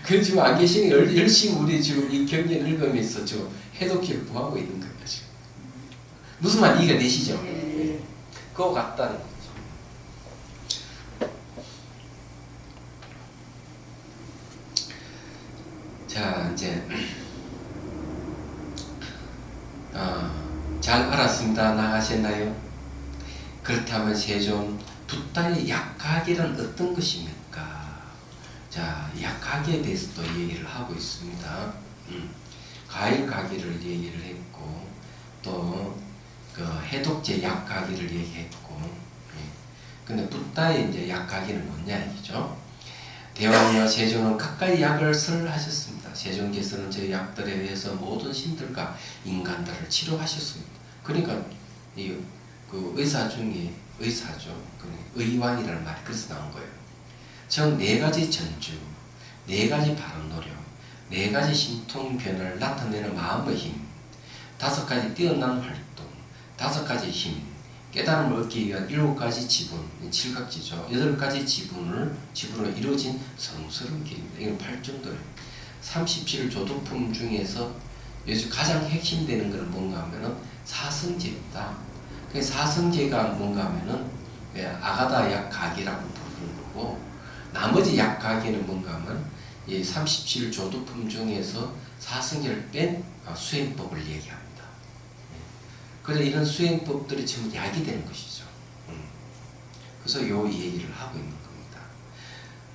그래서 지금 안 계시는 열심히 우리 지금 이 경전 읽으면서 저 해독기를 구하고 있는 거예요. 지금. 무슨 말 이해가 되시죠? 그거 같다는 거죠. 자, 이제 잘 알았습니다. 나가셨나요? 그렇다면 세존 붓다의 약학이란 어떤 것입니까? 자, 약학에 대해서 또 얘기를 하고 있습니다. 과일 가기를 얘기를 했고 또 그 해독제 약가기를 얘기했고, 근데 붓다의 이제 약가기는 뭐냐 이죠? 대왕이와 세존은 가까이 약을 설하셨습니다. 세존께서는 저 약들에 의해서 모든 신들과 인간들을 치료하셨습니다. 그러니까 그 의사 중에 의사죠. 의왕이라는 말이 그래서 나온 거예요. 즉 4가지 전주, 4가지 바른 노력, 4가지 신통 변화를 나타내는 마음의 힘, 5가지 뛰어난 활동, 5가지 힘, 깨달음을 얻기 위한 7가지 지분, 7각지죠. 8가지 지분으로 이루어진 성스러운 길입니다. 이건 8정도예요. 37조도품 중에서 요즘 가장 핵심되는 것은 뭔가 하면은 사성제입니다. 그 사성제가 뭔가 하면은 아가다 약각이라고 부르는 거고, 나머지 약각에는 뭔가 하면 이 37조도품 중에서 사성제를 뺀 수행법을 얘기합니다. 그래서 이런 수행법들이 전부 약이 되는 것이죠. 그래서 요 얘기를 하고 있는 겁니다.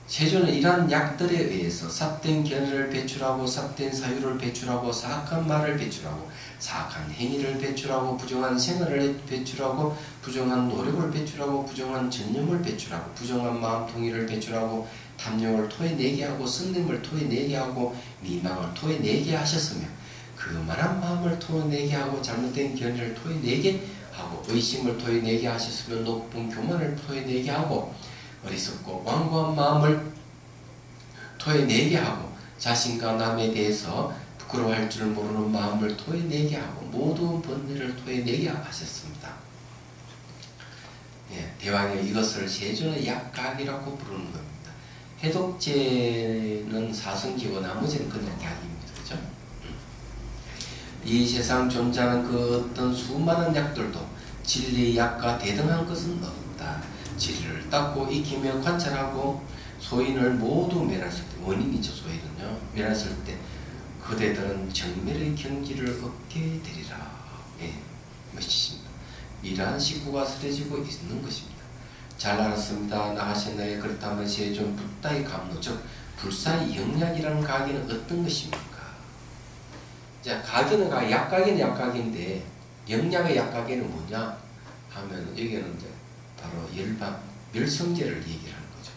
세존은 이러한 약들에 의해서 삿된 견해를 배출하고 삿된 사유를 배출하고 사악한 말을 배출하고 사악한 행위를 배출하고 부정한 생활을 배출하고 부정한 노력을 배출하고 부정한 전념을 배출하고 부정한 마음 통일을 배출하고 탐욕을 토해내게 하고 성냄을 토해내게 하고 미망을 토해내게 하셨으며 그만한 마음을 토해내게 하고 잘못된 견해를 토해내게 하고 의심을 토해내게 하셨으며 높은 교만을 토해내게 하고 어리석고 완고한 마음을 토해내게 하고 자신과 남에 대해서 부끄러워할 줄 모르는 마음을 토해내게 하고 모든 번뇌를 토해내게 하셨습니다. 대왕이 이것을 세존의 약각이라고 부르는 겁니다. 해독제는 사성기고 나머지는 그냥 약입니다. 그죠? 이 세상 존재하는 그 어떤 수많은 약들도 진리의 약과 대등한 것은 없다. 진리를 닦고 익히며 관찰하고 소인을 모두 멸했을 때, 원인이죠 소인은요, 멸했을 때 그대들은 정멸의 경지를 얻게 되리라. 멋지십니다. 이러한 식구가 쓰러지고 있는 것입니다. 잘 알았습니다. 나가셨나요? 그렇다면 세존 붓다의 감로, 즉 불사의 영약이라는 가기는 어떤 것입니까? 자, 가기는 약가기는 약가기인데 영약의 약가기는 뭐냐 하면 여기는 이제 바로 열반 멸성제를 얘기를 하는 거죠.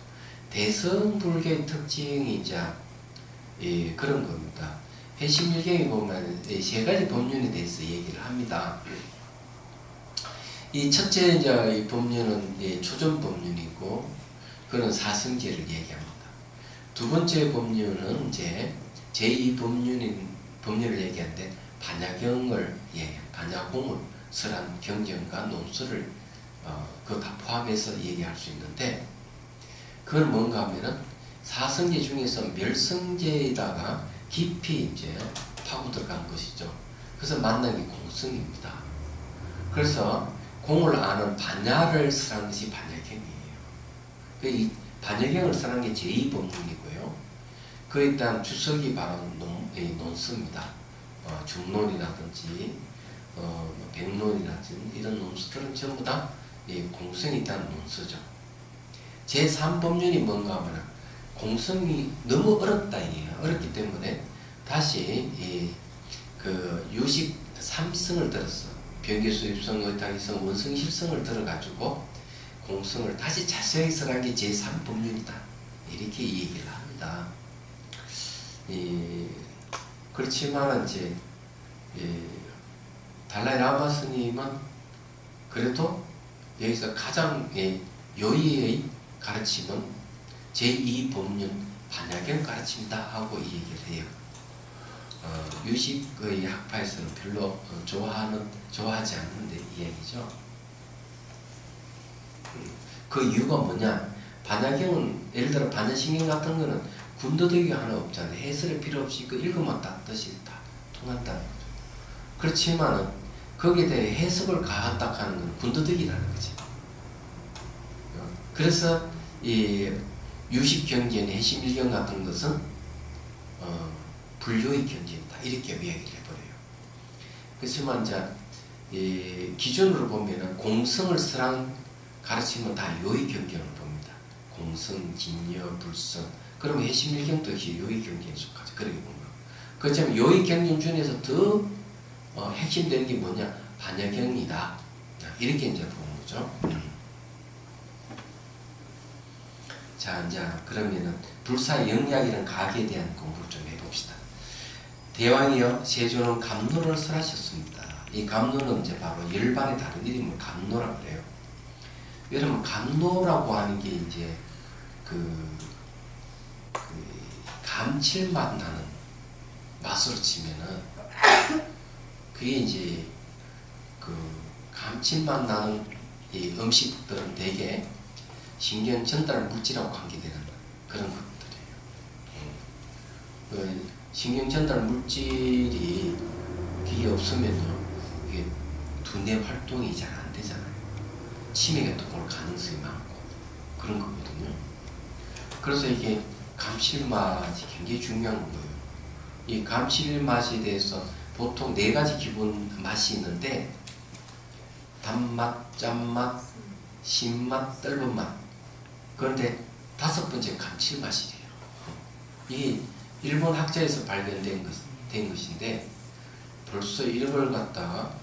대성불교의 특징이 이제 그런 겁니다. 회심일경에 보면 3가지 법륜에 대해서 얘기를 합니다. 이 첫째 이제 이 법륜은 초전 법륜이고 그는 사성제를 얘기합니다. 두 번째 법륜은 이제 제2 법륜을 얘기하는데 반야경을 반야공을 설한 경전과 논설을 그거 다 포함해서 얘기할 수 있는데 그건 뭔가 하면은 사성제 중에서 멸성제에다가 깊이 이제 파고 들어간 것이죠. 그래서 만난 게 공성입니다. 그래서 공을 아는 반야를 설한 것이 반야경이에요. 이 반야경을 설한 게 제2법문이고요. 그에 대한 주석이 바로 논서입니다. 중론이라든지 백론이라든지 이런 논수들은 전부 다 공성이 있다는 논수죠. 제3법륜이 뭔가 하면 공성이 너무 어렵다 이게요. 어렵기 때문에 다시 그 유식 3성을 들었어. 병계수입성, 의탁이성, 원성실성을 들어가지고 공성을 다시 자세히 설한 게 제3법륜이다. 이렇게 얘기를 합니다. 그렇지만 이제 달라이 라마 스님은 그래도 여기서 가장 요의의 가르침은 제2법륜 반야경 가르침이다 하고 이 얘기를 해요. 유식의 학파에서는 별로 좋아하지 않는데 이 얘기죠. 그 이유가 뭐냐? 반야경은 예를 들어 반야신경 같은 거는 군더더기가 하나 없잖아요. 해설이 필요 없이 그 읽으면 다 뜻이 다 통한다는 거죠. 그렇지만은 거기에 대해 해석을 가한다 하는 건 군더더기라는 거지. 그래서 이 유식 경전, 해심일경 같은 것은 불교의 경전이다 이렇게 이야기를 해버려요. 그렇지만 이제 기준으로 보면은 공성을 설한 가르침은 다 요의 경전을 봅니다. 공성, 진여, 불성. 그러면 해심일경도 요의 경전에 속하죠. 그렇게 보면. 그렇지만 요의 경전 중에서 더 핵심되는 게 뭐냐? 반야경이다. 이렇게 이제 보는 거죠. 자, 이제 그러면은 불사 영약이라는 각에 대한 공부를 좀 해봅시다. 대왕이요, 세조는 감로를 설하셨습니다. 이 감로는 이제 바로 열반의 다른 이름을 감로라고 그래요. 여러분, 감로라고 하는 게 이제 그 감칠맛 나는 맛으로 치면은 그게 이제 그 감칠맛 나는 이 음식들은 대개 신경 전달 물질하고 관계되는 그런 것들이에요. 신경 전달 물질이 그게 없으면요, 이게 두뇌 활동이 잘 안 되잖아요. 치매가 또 올 가능성이 많고 그런 거거든요. 그래서 이게 감칠맛이 굉장히 중요한 거예요. 이 감칠맛에 대해서 보통 4가지 기본 맛이 있는데 단맛, 짠맛, 신맛, 떫은 맛. 그런데 5번째 감칠맛이래요. 이게 일본 학자에서 발견된 것인데 벌써 이런 걸 갖다가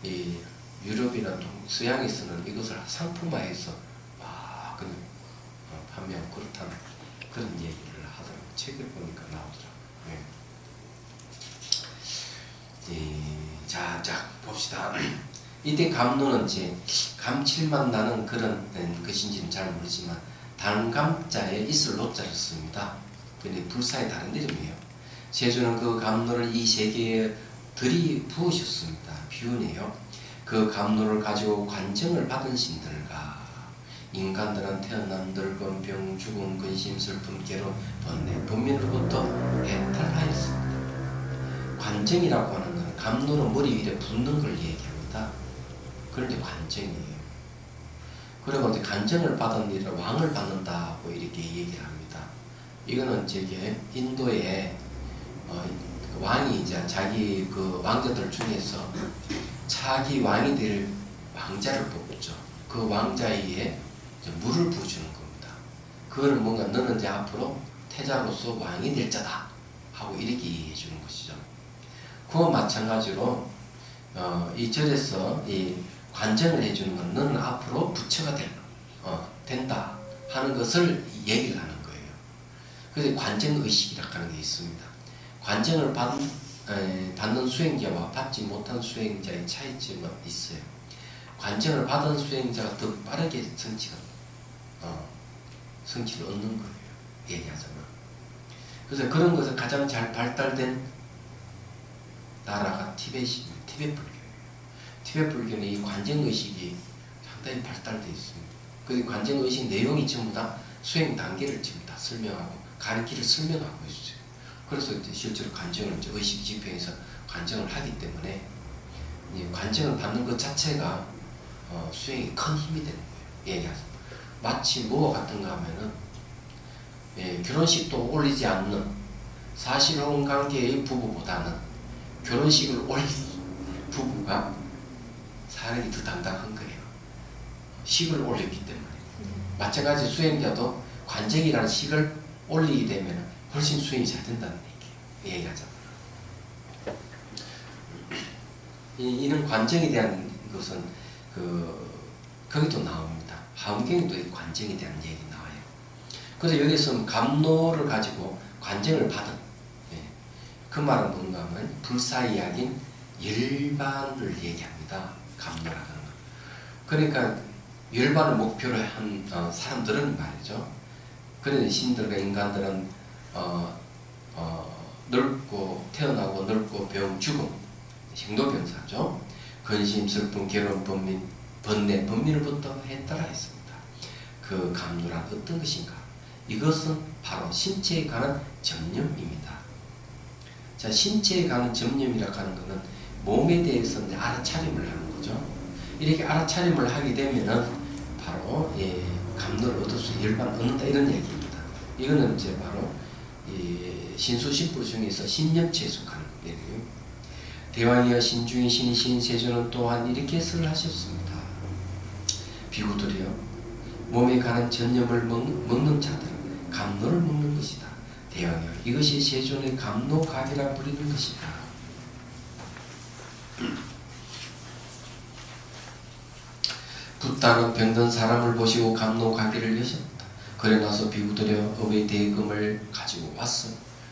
이 유럽이나 서양에서는 이것을 상품화해서 막 그냥 판매하고 그렇다는 그런 얘기를 하더라고요. 책을 보니까 나오더라고요. 자, 봅시다. 이때 감로는 이제 감칠맛 나는 그런 것인지는 잘 모르지만 단감자에 있을 노자를 씁니다. 근데 불사의 다른 이름이에요. 세조는 그 감로를 이 세계에 들이부으셨습니다. 비유네요. 그 감로를 가지고 관정을 받은 신들과 인간들은 태어난 늙은 병 죽음 근심 슬픔 괴로움 번뇌 번민으로부터 해탈하였습니다. 관정이라고 하는 건 감로는 머리 위에 붙는 걸 얘기합니다. 그런데 관정이에요. 그리고 이제 관정을 받은 일을 왕을 받는다고 이렇게 얘기를 합니다. 이거는 저기 인도에 왕이 이제 자기 그 왕자들 중에서 차기 왕이 될 왕자를 뽑죠. 그 왕자에게 물을 부어주는 겁니다. 그거를 뭔가 너는 이제 앞으로 태자로서 왕이 될 자다 하고 이렇게 얘기해 주는 것이죠. 그와 마찬가지로 이 절에서 이 관정을 해주는 건 너는 앞으로 부처가 된다 하는 것을 얘기를 하는 거예요. 그래서 관정의식이라고 하는 게 있습니다. 관정을 받는 수행자와 받지 못한 수행자의 차이점은 있어요. 관정을 받은 수행자가 더 빠르게 성취를 얻는 거예요. 얘기하자면. 그래서 그런 것을 가장 잘 발달된 나라가 티벳입니다. 티벳 불교예요. 티벳 불교는 이 관정의식이 상당히 발달되어 있습니다. 그 관정의식 내용이 전부 다 수행 단계를 전부 다 설명하고 가르치를 설명하고 있어요. 그래서 이제 실제로 관정을 이제 의식 집행에서 관정을 하기 때문에 이 관정을 받는 것 자체가 수행에 큰 힘이 되는 거예요. 얘기하자면 마치 뭐와 같은가 하면은 결혼식도 올리지 않는 사실혼 관계의 부부보다는 결혼식을 부부가 사는 게 더 당당한 거예요. 식을 올렸기 때문에. 마찬가지 수행자도 관정이라는 식을 올리게 되면 훨씬 수행이 잘 된다는 얘기하잖아요. 이런 관정에 대한 것은 거기도 나옵니다. 화엄경에도 이 관정에 대한 얘기 나와요. 그래서 여기서 감노를 가지고 관정을 받은, 그 말은 뭔가 하면 불사이약인 열반을 얘기합니다. 감노라는 거. 그러니까 열반을 목표로 한 사람들은 말이죠. 그런 신들과 인간들은 늙고 태어나고 늙고 병 죽음, 행도병사죠. 근심, 슬픔, 괴로움, 번민을부터 했더라 했습니다. 그 감노란 어떤 것인가? 이것은 바로 신체에 관한 점념입니다. 자, 신체에 관한 점념이라고 하는 것은 몸에 대해서 이제 알아차림을 하는 거죠. 이렇게 알아차림을 하게 되면은 바로 감노를 얻을 수 열반 얻는다 이런 얘기입니다. 이거는 이제 바로 신수신부 중에서 신념체에 속하는 얘기예요. 대왕이여 신중히 신이신 세조는 또한 이렇게 설을 하셨습니다. 비구들이여 몸에 가는 전념을 먹는 자들은 감노를 먹는 것이다. 대왕이여 이것이 세존의 감노각이라 부르는 것이다. 붓다는 병든 사람을 보시고 감노각이를 여셨다. 그래 나서 비구들여 업의 대금을 가지고 왔어.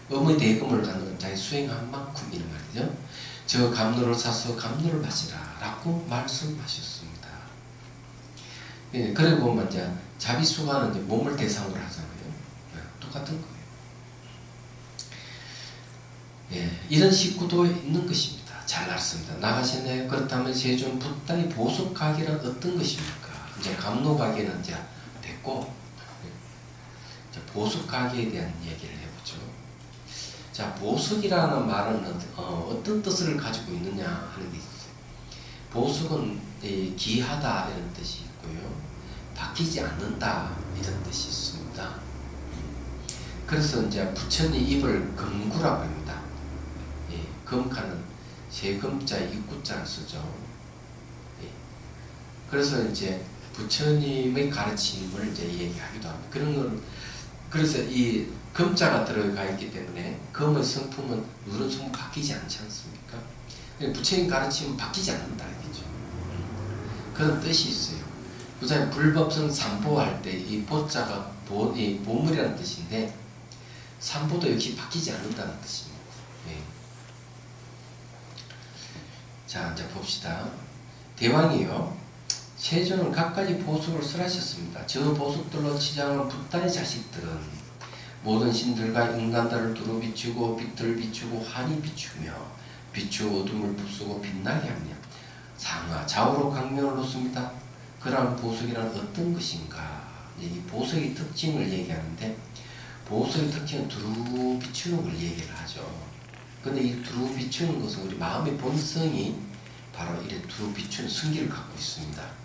업의 대금을 갖는 건 자기 수행한 만큼이란 말이죠. 저 감노를 사서 감노를 마시라 라고 말씀하셨습니다. 그리고 보면 이제 자비수가는 이제 몸을 대상으로 하잖아요. 똑같은 거예요. 이런 식구도 있는 것입니다. 잘 알았습니다. 나가셨네요. 그렇다면 세존 붓다의 보석각이란 어떤 것입니까? 이제 감노각에는 이제 됐고, 보석각에 대한 얘기를 해보죠. 자, 보석이라는 말은 어떤 뜻을 가지고 있느냐 하는 게 있어요. 보석은 기하다 이런 뜻이 있고요. 바뀌지 않는다 이런 뜻이 있습니다. 그래서 이제 부처님 입을 금구라고 합니다. 금카는 세금자 입구자를 쓰죠. 그래서 이제 부처님의 가르침을 이제 얘기하기도 합니다. 그런 걸 그래서 이 금자가 들어가 있기 때문에 금의 성품은 누른 성품 바뀌지 않지 않습니까? 부처님 가르침은 바뀌지 않는다 이거죠. 그런 뜻이 있어요. 그다음에 불법성 삼보할 때 이 보자가 보물이라는 뜻인데 삼보도 역시 바뀌지 않는다는 뜻입니다. 자, 이제 봅시다. 대왕이요. 세존은 갖가지 보석을 설하셨습니다. 저 보석들로 치장한 붓다의 자식들은 모든 신들과 인간들을 두루 비추고 빛을 비추고 환히 비추며 비추어 어둠을 부수고 빛나게 하며 상하 좌우로 강명을 놓습니다. 그러한 보석이란 어떤 것인가? 이 보석의 특징을 얘기하는데 보석의 특징은 두루 비추는 걸 얘기를 하죠. 근데 이 두루 비추는 것은 우리 마음의 본성이 바로 이렇게 두루 비추는 성기를 갖고 있습니다.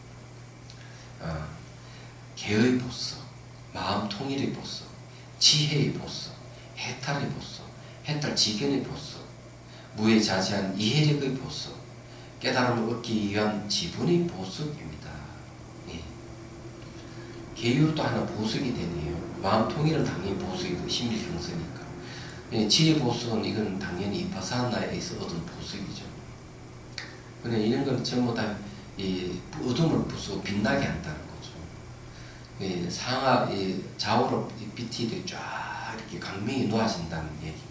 개의 보석, 마음 통일의 보석, 지혜의 보석, 해탈의 보석, 해탈 지견의 보석, 무해자세한 이해력의 보석, 깨달음을 얻기 위한 지분의 보석입니다. 계율도 하나 보석이 되네요. 마음 통일은 당연히 보석이고 심리경서니까. 지혜 보석은 이건 당연히 비파사나에서 얻은 보석이죠. 근데 이런 건 전부 다 어둠을 부수고 빛나게 한다는 거죠. 상하 좌우로 빛이 쫙 이렇게 강명이 놓아진다는 얘기입니다.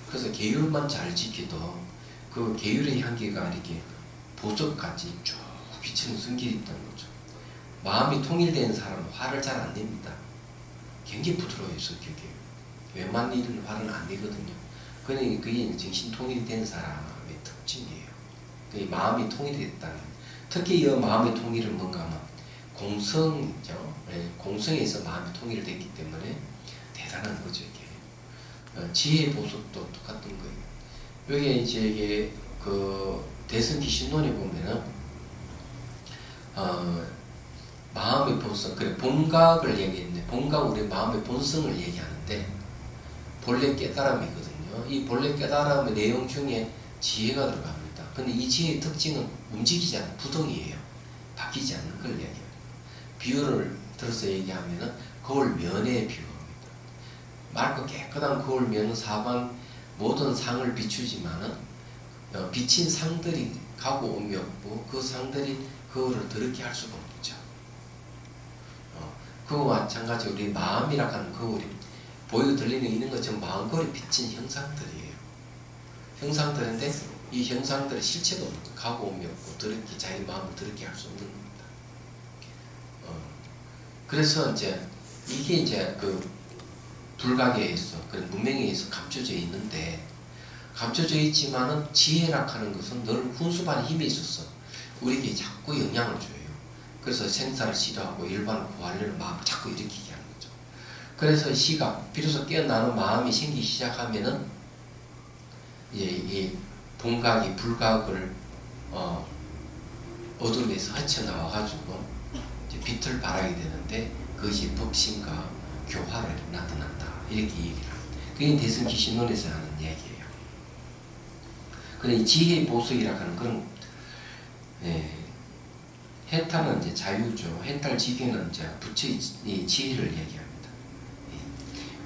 그래서 계율만 잘 지켜도 그 계율의 향기가 이렇게 보석같이 쭉 비치는 성질이 있다는 거죠. 마음이 통일된 사람은 화를 잘 안 냅니다. 굉장히 부드러워요, 성격이. 웬만한 일은 화를 안 내거든요. 그게 정신 통일이 된 사람의 특징이에요. 마음이 통일됐다는. 특히 이 마음의 통일은 뭔가 하면 공성이죠. 공성에서 마음이 통일됐기 때문에 대단한 거죠, 이게. 지혜 보석도 똑같은 거예요. 여기 이제 그 대승기 신론에 보면은 마음의 본성, 그래 본각을 얘기했네. 본각 우리 마음의 본성을 얘기하는데 본래 깨달음이거든요. 이 본래 깨달음의 내용 중에 지혜가 들어갑니다. 근데 이 지혜의 특징은 움직이지 않는 부동이에요. 바뀌지 않는 걸 얘기해요. 비유를 들어서 얘기하면은 거울 면에 비유합니다. 맑고 깨끗한 거울 면은 사방 모든 상을 비추지만은 비친 상들이 가고 오미 없고 그 상들이 거울을 더럽게 할 수가 없죠. 그거와 마찬가지 우리 마음이라 하는 거울이 보이고 들리는 있는 것처럼 마음거울이 비친 형상들이에요. 형상들인데 이 형상들의 실체가 없는 거예요. 가고 오미 없고 더럽게 자기 마음을 더럽게 할 수 없는 겁니다. 그래서 이제 이게 이제 그 불각에 의해서 그런 문명에 의해서 감춰져 있는데 감춰져 있지만은 지혜라 하는 것은 늘 훈수반 힘이 있어서 우리에게 자꾸 영향을 줘요. 그래서 생사를 시도하고 일반을 구하려는 마음을 자꾸 일으키게 하는 거죠. 그래서 시각, 비로소 깨어나는 마음이 생기기 시작하면은 이제 이 동각이 불각을 어둠에서 헤쳐나와가지고 이제 빛을 발하게 되는데 그것이 법신과 교화를 나타난다. 이렇게 얘기를 합니다. 그게 대승기신론에서 하는 얘기예요. 근데 이 지혜의 보석이라고 하는 그런 해탈은 이제 자유죠. 해탈 지계는 이제 부처의 지혜를 얘기합니다.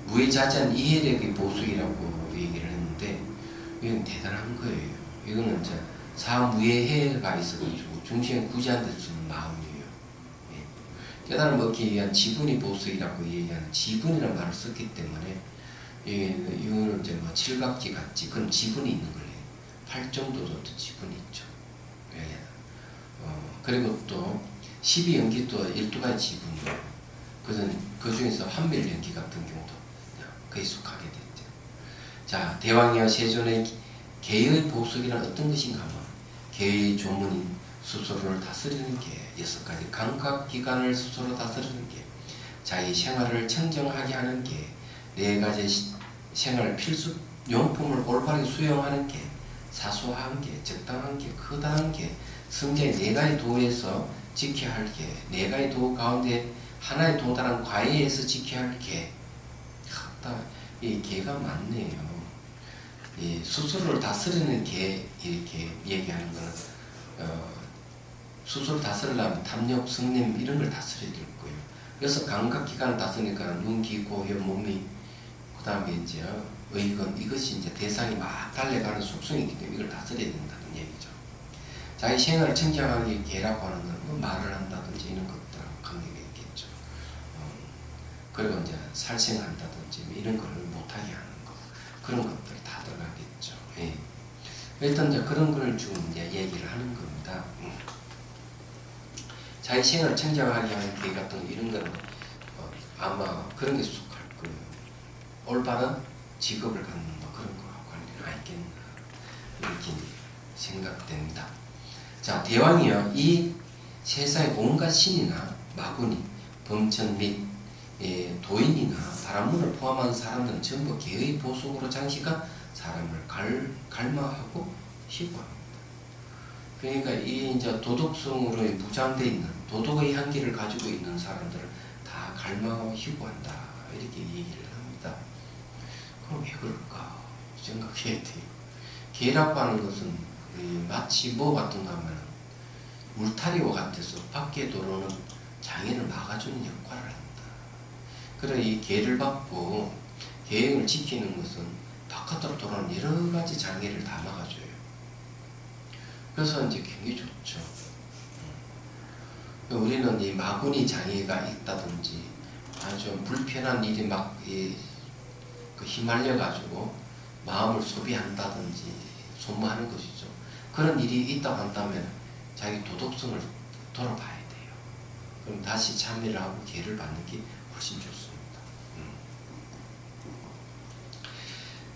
무해자전 이해력의 보석이라고 얘기를 했는데 이건 대단한 거예요. 이거는 이제 사무해해가 있어가지고 중심에 구제한 데 주는 마음이에요. 깨달음 얻기 위한 지분이 보석이라고 얘기하는 지분이라는 말을 썼기 때문에 이거는 이제 뭐 칠각지 같지 그런 지분이 있는 거예요. 팔정도도 지분이 있죠. 그리고 또 12연기 또 12가지 지분이에요. 그래서 그 중에서 한밀연기 같은 경우도 거의 속하게 됐죠. 자, 대왕이와 세존의 계의 보석이란 어떤 것인가 하면 계의 조문인 스스로를 다스리는 게 6가지 감각기관을 스스로 다스리는 게 자기 생활을 청정하게 하는 게 4가지 생활 필수 용품을 올바르게 수용하는 게 사소한 게 적당한 게 크다는 게 성자의 4가지 도에서 지켜야 할 게 4가지 도 가운데 하나에 도달한 과에에서 지켜야 할 게 이 개가 많네요. 이 스스로를 다스리는 개 이렇게 얘기하는 거는 스스로 다스리려면 탐욕, 성냄 이런 걸 다스려야 될 거예요. 그래서 감각기관을 다스리니까 눈, 귀, 고, 혀, 몸이 그 다음에 이제 의건 이것이 이제 대상이 막 달려가는 속성이기 때문에 이걸 다스려야 된다는 얘기죠. 자기 생활을 청정하기 개라고 하는 건 뭐 말을 한다든지 이런 것들하고 관계가 있겠죠. 그리고 이제 살생한다든지 이런 걸 못하게 하는 거 그런 것들 다 들어가겠죠. 예. 일단 이제 그런 걸 좀 이제 얘기를 하는 겁니다. 자기 생활을 청정하게 하는 개 같은 거 이런 거는 아마 그런 게 속할 거예요. 올바른 직업을 갖는 뭐 그런 거하고 관련이 있겠나 이렇게 생각됩니다. 자, 대왕이요. 이 세상의 온갖 신이나 마군이 범천 및 도인이나 바람문을 포함한 사람들은 전부 개의 보석으로 장식한 사람을 갈망하고 희구합니다. 그러니까 이 이제 도덕성으로 무장되어 있는 도덕의 향기를 가지고 있는 사람들을 다 갈망하고 희구한다 이렇게 얘기를 합니다. 그럼 왜 그럴까 생각해야 돼요. 개라고 하는 것은 마치 뭐 같은가 하면 울타리와 같아서 밖에 들어오는 장애를 막아주는 역할을 합니다. 그래 이 개를 받고 계획을 지키는 것은 바깥으로 돌아오는 여러 가지 장애를 다 막아줘요. 그래서 이제 굉장히 좋죠. 우리는 이 마구니 장애가 있다든지 아주 불편한 일이 막 휘말려가지고 마음을 소비한다든지 소모하는 것이죠. 그런 일이 있다고 한다면 자기 도덕성을 돌아봐야 돼요. 그럼 다시 참여를 하고 기회를 받는 게 훨씬 좋습니다.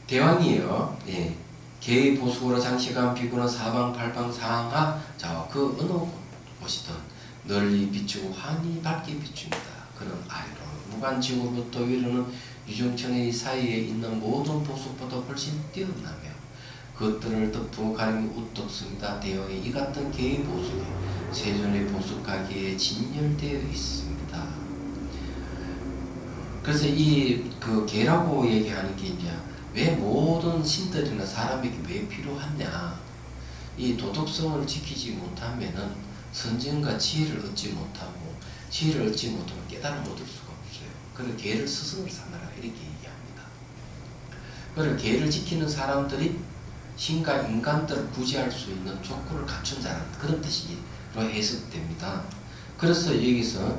대왕이요. 예. 개의 보석으로 장식한 비구는 사방 팔방 상하 자 그 어느 곳이든 널리 비추고 환히 밝게 비춥니다. 그는 아래로 무관지구로부터 위로는 유정천의 사이에 있는 모든 보석보다 훨씬 뛰어나며 그것들을 덮고 가리며 우뚝습니다. 대왕의 이 같은 개의 보석이 세존의 보석가기에 진열되어 있습니다. 그래서 이 그 개라고 얘기하는 게 이제 왜 모든 신들이나 사람에게 왜 필요하냐? 이 도덕성을 지키지 못하면은 선정과 지혜를 얻지 못하고 지혜를 얻지 못하면 깨달음을 얻을 수가 없어요. 그래서 계를 스승을 삼아라 이렇게 얘기합니다. 그래서 계를 지키는 사람들이 신과 인간들을 구제할 수 있는 조건을 갖춘 자라는 그런 뜻으로 해석됩니다. 그래서 여기서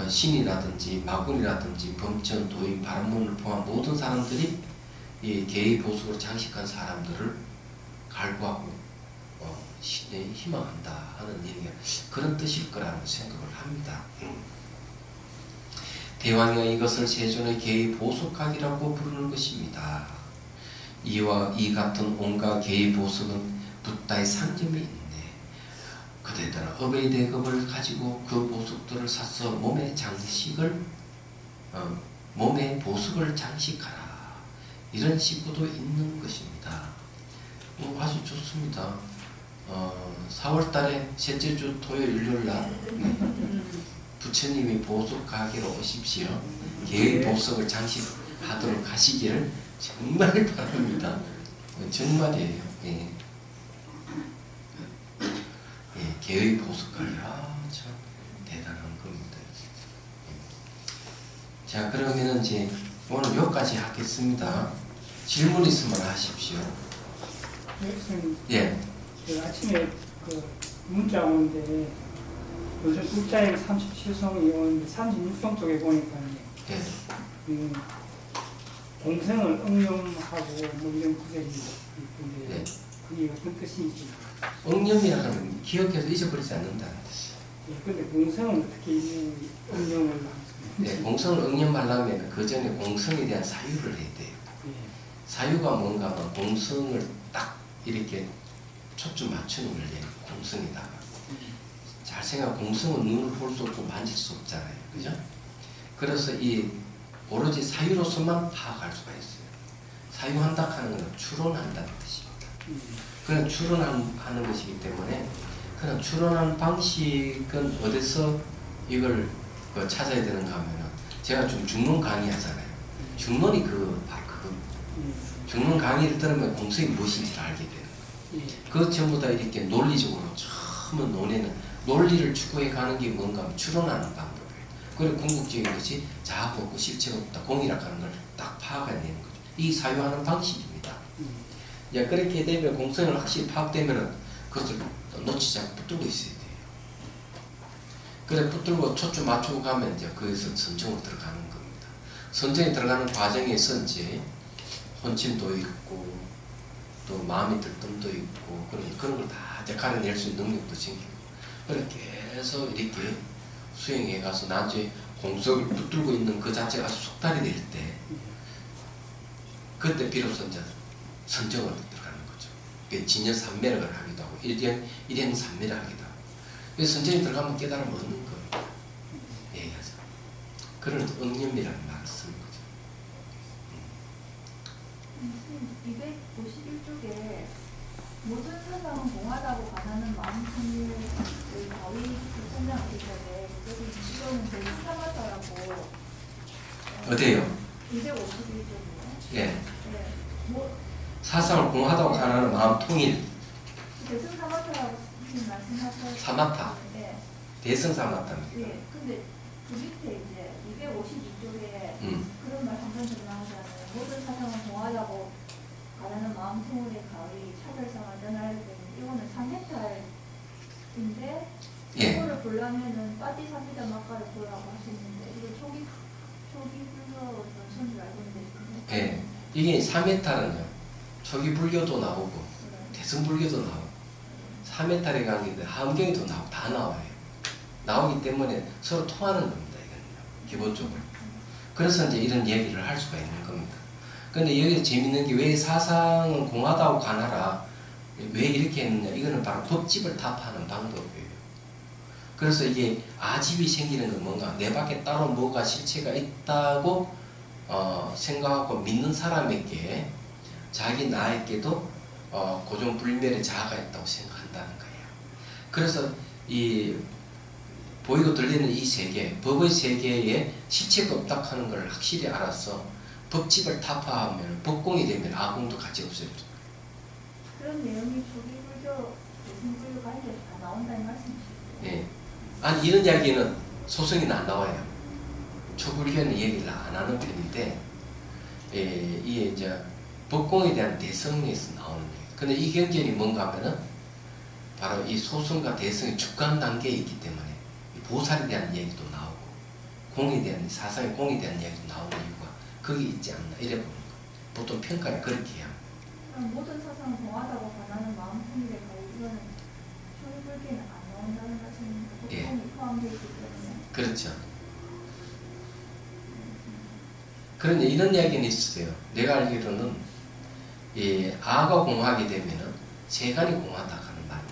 신이라든지 마군이라든지 범천, 도인, 바람문을 포함한 모든 사람들이 이 계의 보석으로 장식한 사람들을 갈구하고 신에 희망한다 하는 얘기가 그런 뜻일 거라고 생각을 합니다. 대왕이 이것을 세존의 계의 보석학이라고 부르는 것입니다. 이와 이 같은 온갖 계의 보석은 붓다의 상점이 있네. 그대들은 업의 대급을 가지고 그 보석들을 사서 몸에 보석을 장식하라. 이런 식구도 있는 것입니다. 아주 좋습니다. 4월달에 셋째 주 토요일 일요일날 부처님이 보석 가게로 오십시오. 계의 보석을 장식하도록 하시기를 정말 바랍니다. 정말이에요. 예. 예, 계의 보석 가게 참 대단한 겁니다. 자, 그러면은 이제 오늘 여기까지 하겠습니다. 질문 있으면 하십시오. 네, 선생님. 예. 그 아침에 그 문자 오는데 요즘 국자에 37성이 오는데 36성 쪽에 보니까 예. 공생을 응용하고 뭐 이런 구절이 있는데 네. 그게 어떤 뜻인지. 응념이라는 기억해서 잊어버리지 않는다는 뜻이에요. 그런데 공생은 어떻게 응용을 하는 네, 공성을 응념하려면 그 전에 공성에 대한 사유를 해야 돼요. 사유가 뭔가 하면 공성을 딱 이렇게 초점 맞추는 걸 얘기해요. 공성이다. 잘 생각, 공성은 눈을 볼 수 없고 만질 수 없잖아요. 그죠? 그래서 이 오로지 사유로서만 파악할 수가 있어요. 사유한다 하는 건 추론한다는 뜻입니다. 그냥 추론하는 것이기 때문에 그냥 추론하는 방식은 어디서 이걸 찾아야 되는가 하면은 제가 좀 중론 강의 하잖아요. 중론이 바로 중론 강의를 들으면 공성이 무엇인지를 알게 돼요. 그 전부 다 이렇게 논리적으로 처음은 논에는 논리를 추구해 가는 게 뭔가 하면 추론하는 방법이에요. 그리고 궁극적인 것이 자아가 없고 실체가 없다. 공이라고 하는 걸 딱 파악해내는 거죠. 이 사유하는 방식입니다. 야, 그렇게 되면 공성을 확실히 파악되면은 그것을 놓치지 않고 붙들고 있어야 돼요. 그래 붙들고 초점 맞추고 가면 이제 거기서 선정으로 들어가는 겁니다. 선정에 들어가는 과정에서 이제 혼침도 있고 또 마음이 들뜸도 있고 그런 걸 다 가려낼 수 있는 능력도 생기고 그래 계속 이렇게 수행해 가서 나중에 공성을 붙들고 있는 그 자체가 아주 속달이 될 때 그때 비로소 이제 선정으로 들어가는 거죠. 진여산매를 하기도 하고 일행산매를 하기도 하고 그래서 선정에 들어가면 깨달음을 얻는 거예요. 얘기하죠. 그런 응념이라는 말을 쓰는 거죠. 251쪽에 모든 사상은 공하다고 관하는 마음통일의 거의 설명하기 전에 여기 지금은 되게 사마다라고 어디에요? 251쪽이요. 예. 네. 뭐 사상을 공하다고 가는 마음 통일. 대승 사마타라고 말씀하셨어요. 사마타. 네. 대승 사마타입니다. 예. 근데 그 밑에 이제 252쪽에 그런 말 한 번 더 나오잖아요. 모든 사상은 공하다고 가라는 마음 통일의 가위 차별상을 떠나야 되는 이거는 3회탈인데 예. 이거를 보려면은 빠띠사피다 막가를 보라고 하시는데 이거 초기 불교 전선줄 알고 있는데 예. 이게 3회탈은요. 초기 불교도 나오고 대승 불교도 나오고 3회탈에 관계된 하엄경에도 나오고 다 나와요. 나오기 때문에 서로 통하는 겁니다. 이거는요. 기본적으로. 그래서 이제 이런 얘기를 할 수가 있는 겁니다. 근데 여기 재밌는 게 왜 사상은 공하다고 관하라 왜 이렇게 했느냐 이거는 바로 법집을 타파하는 방법이에요. 그래서 이게 아집이 생기는 건 뭔가 내 밖에 따로 뭐가 실체가 있다고 생각하고 믿는 사람에게 자기 나에게도 고정불멸의 자아가 있다고 생각한다는 거예요. 그래서 이 보이고 들리는 이 세계, 법의 세계에 실체가 없다 하는 걸 확실히 알아서 법집을 타파하면 법공이 되면 아공도 같이 없어져요. 그런 내용이 초기 불교 대승불교 관계에서 다 나온다는 말씀이시죠? 예. 아니 이런 이야기는 소승에는 안 나와요. 초불교는 얘기를 안 하는 편인데 이게 이제 법공에 대한 대성에서 나오는 거예요. 근데 이 경전이 뭔가 하면은 바로 이 소승과 대성의 중간 단계에 있기 때문에 이 보살에 대한 얘기도 나오고 공에 대한 사상의 공에 대한 얘기도 나오는 이유가 거기 있지 않나 이래 보는 거예요. 보통 평가를 그렇게 해요. 그럼 모든 사상은 공하다고 반하는 마음 통일의 가위 이거는 초불교는 안 나온다는 말씀입니까? 예. 법공이 포함되어 있기 때문에. 그렇죠. 그런데 이런 이야기는 있어요. 내가 알기로는 이 아가 공하게 되면은 세간이 공하다 하는 말이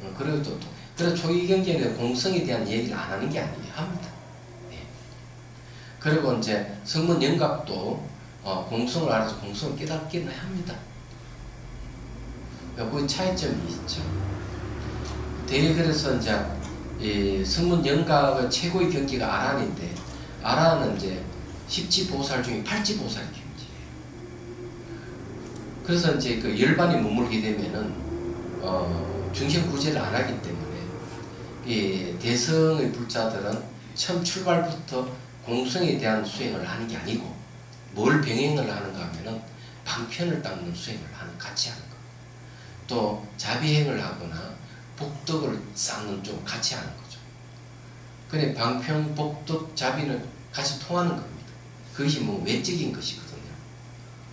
나옵니다. 그리고 또 그래서 초기 경전에 공성에 대한 얘기를 안 하는 게 아니에요. 합니다. 예. 그리고 이제 성문 영각도 공성을 알아서 공성을 깨닫기는 합니다. 그 차이점이 있죠. 대개 그래서 이제 이 성문 영각의 최고의 경지가 아란인데 아란은 이제 십지보살 중에 팔지보살의 경지예요. 그래서 이제 그 열반이 머물게 되면은 중생구제를 안 하기 때문에 이 대성의 불자들은 처음 출발부터 공성에 대한 수행을 하는 게 아니고 뭘 병행을 하는가 하면은 방편을 닦는 수행을 같이 하는 거. 또 자비행을 하거나 복덕을 쌓는 쪽 같이 하는 거죠. 근데 방편, 복덕, 자비는 같이 통하는 겁니다. 그것이 뭐 외적인 것이거든요.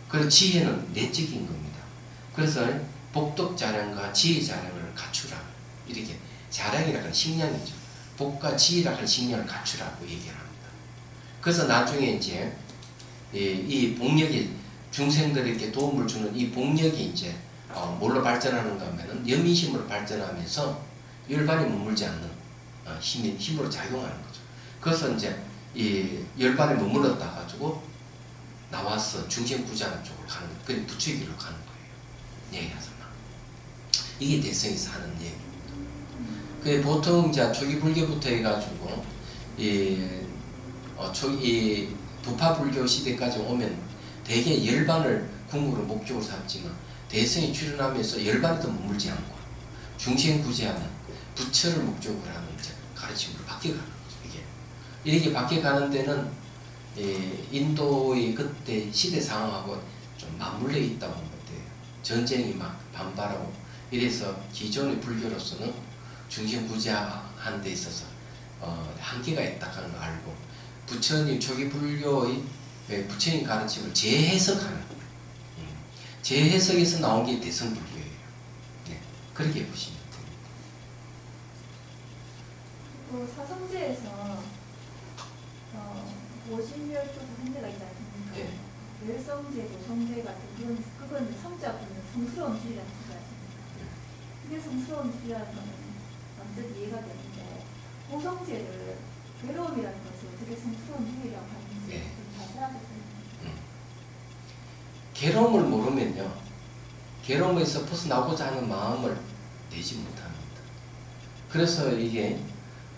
그리고 지혜는 내적인 겁니다. 그래서 복덕 자량과 지혜 자량을 갖추라. 이렇게 자량이라는 식량이죠. 복과 지혜라는 식량을 갖추라고 얘기를 합니다. 그래서 나중에 이제 이 복력이 중생들에게 도움을 주는 이 복력이 이제 뭘로 발전하는가 하면은 여민심으로 발전하면서 열반이 머물지 않는 힘으로 작용하는 거죠. 그래서 이제 이 열반에 머물렀다 가지고 나와서 중생구자는 쪽으로 가는 거예요. 그게 부처의 길로 가는 거예요. 얘기하자면 이게 대성에서 하는 얘기입니다. 그 보통 이제 초기 불교부터 해가지고 이 부파 불교 시대까지 오면 대개 열반을 궁극으로 목적으로 삼지만 대성이 출현하면서 열반에 더 머물지 않고 중생구제하는 부처를 목적으로 하는 이제 가르침으로 바뀌어가는 거죠. 이렇게 바뀌어가는 데는 인도의 그때 시대 상황하고 좀 맞물려 있다고 보면 돼요. 전쟁이 막 반발하고 이래서 기존의 불교로서는 중생구제하는 데 있어서 한계가 있다는 걸 알고 부처님 초기 불교의 부처님 가르침을 재해석하는 재해석에서 나온 게 대성불교예요. 네, 그렇게 보시면 됩니다. 그 사성제에서 오신열도 현대가 있지 않습니까? 네. 열성제, 도성제 같은 그건 성자 붙는 성스러운 질이라는 뜻이 있습니다. 그게 성스러운 질이라는 거는 완전 이해가 되는데 고성제를 괴로움이라는 것을 어떻게 성스러운 질이라고 하는지 네. 좀 자세하게 설명해 괴로움을 모르면요, 괴로움에서 벗어나고자 하는 마음을 내지 못합니다. 그래서 이게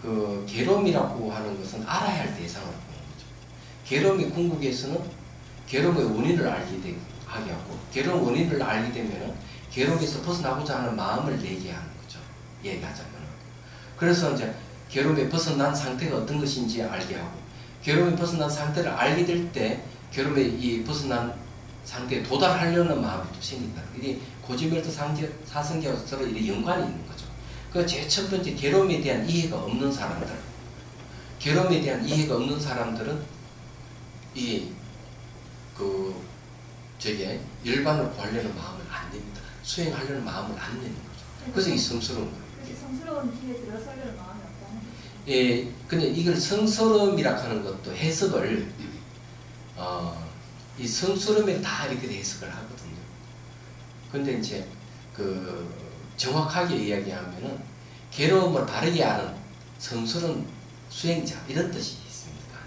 그 괴로움이라고 하는 것은 알아야 할 대상을 보는 거죠. 괴로움의 궁극에서는 괴로움의 원인을 하게 하고, 괴로움 원인을 알게 되면은 괴로움에서 벗어나고자 하는 마음을 내게 하는 거죠. 얘기하자면. 그래서 이제 괴로움에 벗어난 상태가 어떤 것인지 알게 하고, 괴로움에 벗어난 상태를 알게 될 때 괴로움에 이 벗어난 상태에 도달하려는 마음이 또 생긴다. 이게 고지별도 사성계와 서로 이렇게 연관이 있는 거죠. 그 제일 첫 번째 괴로움에 대한 이해가 없는 사람들, 괴로움에 대한 이해가 없는 사람들은 열반을 구하려는 마음을 안 냅니다. 수행하려는 마음을 안 내는 거죠. 그래서 이 성스러운 거예요. 그래서 성스러운 길에 들어서려는 마음이 없다는 거죠. 예, 근데 이걸 성스러움이라 하는 것도 해석을 이 성스러움에 다 이렇게 해석을 하거든요. 근데 이제 정확하게 이야기하면은 괴로움을 바르게 아는 성스러운 수행자 이런 뜻이 있습니다.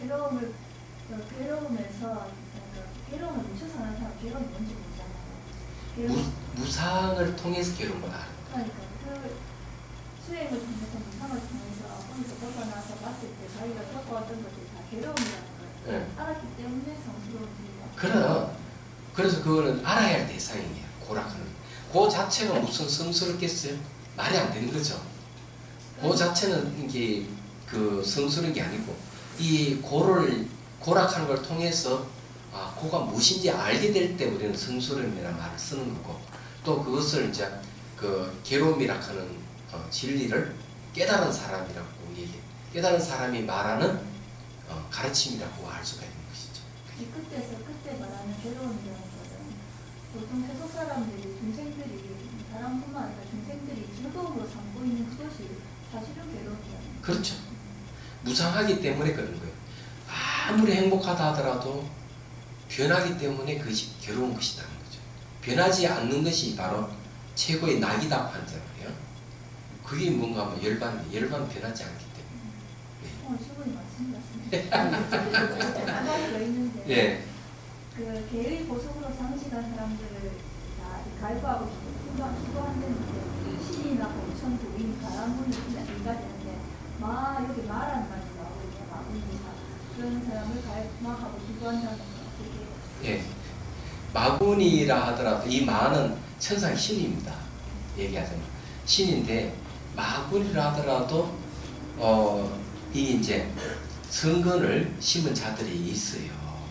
괴로움을 묻혀서 하는 사람 괴로움이 뭔지 모르잖아요. 무상을 통해서 괴로움을 알아요. 그러니까 그 수행을 통해서 무상을 통해서 거기서 벗어나서 봤을 때 자기가 겪어왔던 것이 다 괴로움이라는 걸 네. 알았기 때문에 성스러운 일이다. 그럼 그래서 그거는 알아야 할 대상이에요. 고락하는. 그 자체가 무슨 성스럽겠어요? 말이 안 되는 거죠. 그 자체는 이게 그 성스러운 게 아니고 이 고를 고락하는 걸 통해서 고가 무엇인지 알게 될 때 우리는 성스러움이라는 말을 쓰는 거고 또 그것을 이제 그 괴로움이라 하는 진리를 깨달은 사람이라고 얘기해. 깨달은 사람이 말하는 가르침이라고 할 수가 있는 것이죠. 그때 말하는 괴로움이라는 것은 보통 세속 사람들이 중생들이 사람뿐만 아니라 중생들이 즐거움으로 삼고 있는 그것이 사실은 괴로움이라는 그렇죠. 무상하기 때문에 그런 거예요. 아무리 행복하다 하더라도 변하기 때문에 그것이 괴로운 것이라는 거죠. 변하지 않는 것이 바로 최고의 낙이다 판잖아요. 그게 뭔가 하면 열반 변하지 않기 때문에. 충분히 말씀하셨습니다. 한 가지 더 있는데 예. 그 개의 보석으로 상식한 사람들을 다 갈구하고 기도한다는데 신이나 공천 도인 가라문이 인가 되는데 여기 말하는 말이 나오거든요. 마군이가 그런 사람을 갈구하고 기도한다는 거 어떻게? 예. 마군이라 하더라도 이 마는 천상의 신입니다. 얘기하자면 신인데 마군이라 하더라도 이 이제 성근을 심은 자들이 있어요.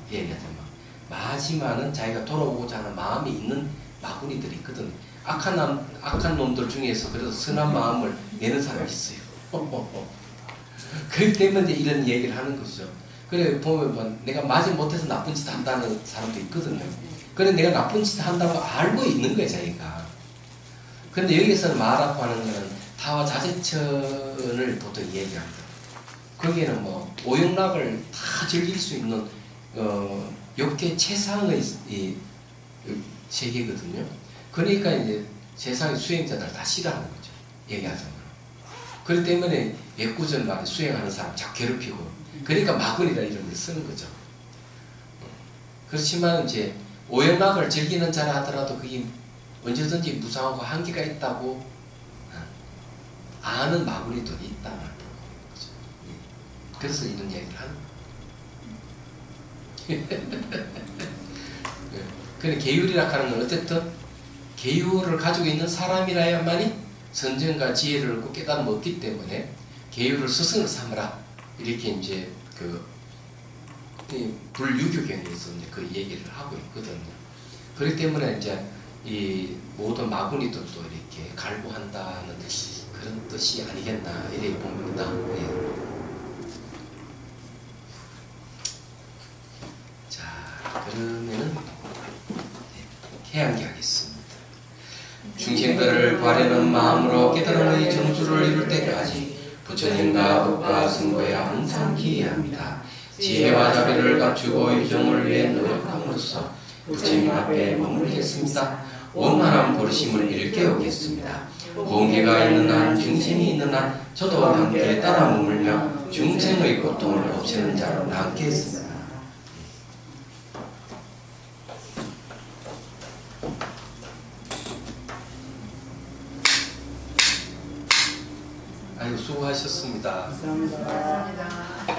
얘기하자면 마지막은 자기가 돌아오고자 하는 마음이 있는 마군이들이 있거든. 악한 놈들 중에서 그래도 선한 마음을 내는 사람이 있어요. 그렇기 때문에 이런 얘기를 하는 것이죠. 그래 보면 내가 마지 못해서 나쁜 짓 한다는 사람도 있거든요. 그래 내가 나쁜 짓 한다고 알고 있는 거예요, 자기가. 근데 여기서는 마라고 하는 것은 타와 자제천을 보통 얘기합니다. 거기에는 뭐 오용락을 다 즐길 수 있는 욕계 최상의 이 세계거든요. 그러니까 이제 세상의 수행자들 다 싫어하는 거죠. 얘기하자면. 그렇기 때문에 백구전 말에 수행하는 사람 자꾸 괴롭히고 그러니까 마군이라 이런 걸 쓰는 거죠. 그렇지만 이제 오용락을 즐기는 자라 하더라도 그게 언제든지 무상하고 한계가 있다고 아는 마군이들이 있다는 거죠. 그래서 이런 얘기를 하는 거예요. 그래 계율이라 하는 건 어쨌든 계율을 가지고 있는 사람이라야만이 선정과 지혜를 얻고 깨달음을 얻기 때문에 계율을 스승을 삼으라 이렇게 이제 그 불유교경에서 이제 그 얘기를 하고 있거든요. 그렇기 때문에 이제 이 모든 마구니들도 이렇게 갈구한다는 그런 뜻이 아니겠나 이렇게 봅니다. 예. 자, 그러면은 해양기 하겠습니다. 중생들을 바라는 마음으로 깨달음의 정수를 이룰 때까지 부처님과 법과 승고에 항상 기해합니다. 지혜와 자비를 갖추고 유정을 위해 노력함으로써 부처님 앞에 머물겠습니다. 원만한 버르심을 일깨우겠습니다. 공개가 있는 한 중생이 있는 한 저도 함께 따라 머물며 중생의 고통을 없애는 자로 남겠습니다. 아유 수고하셨습니다. 감사합니다. 감사합니다.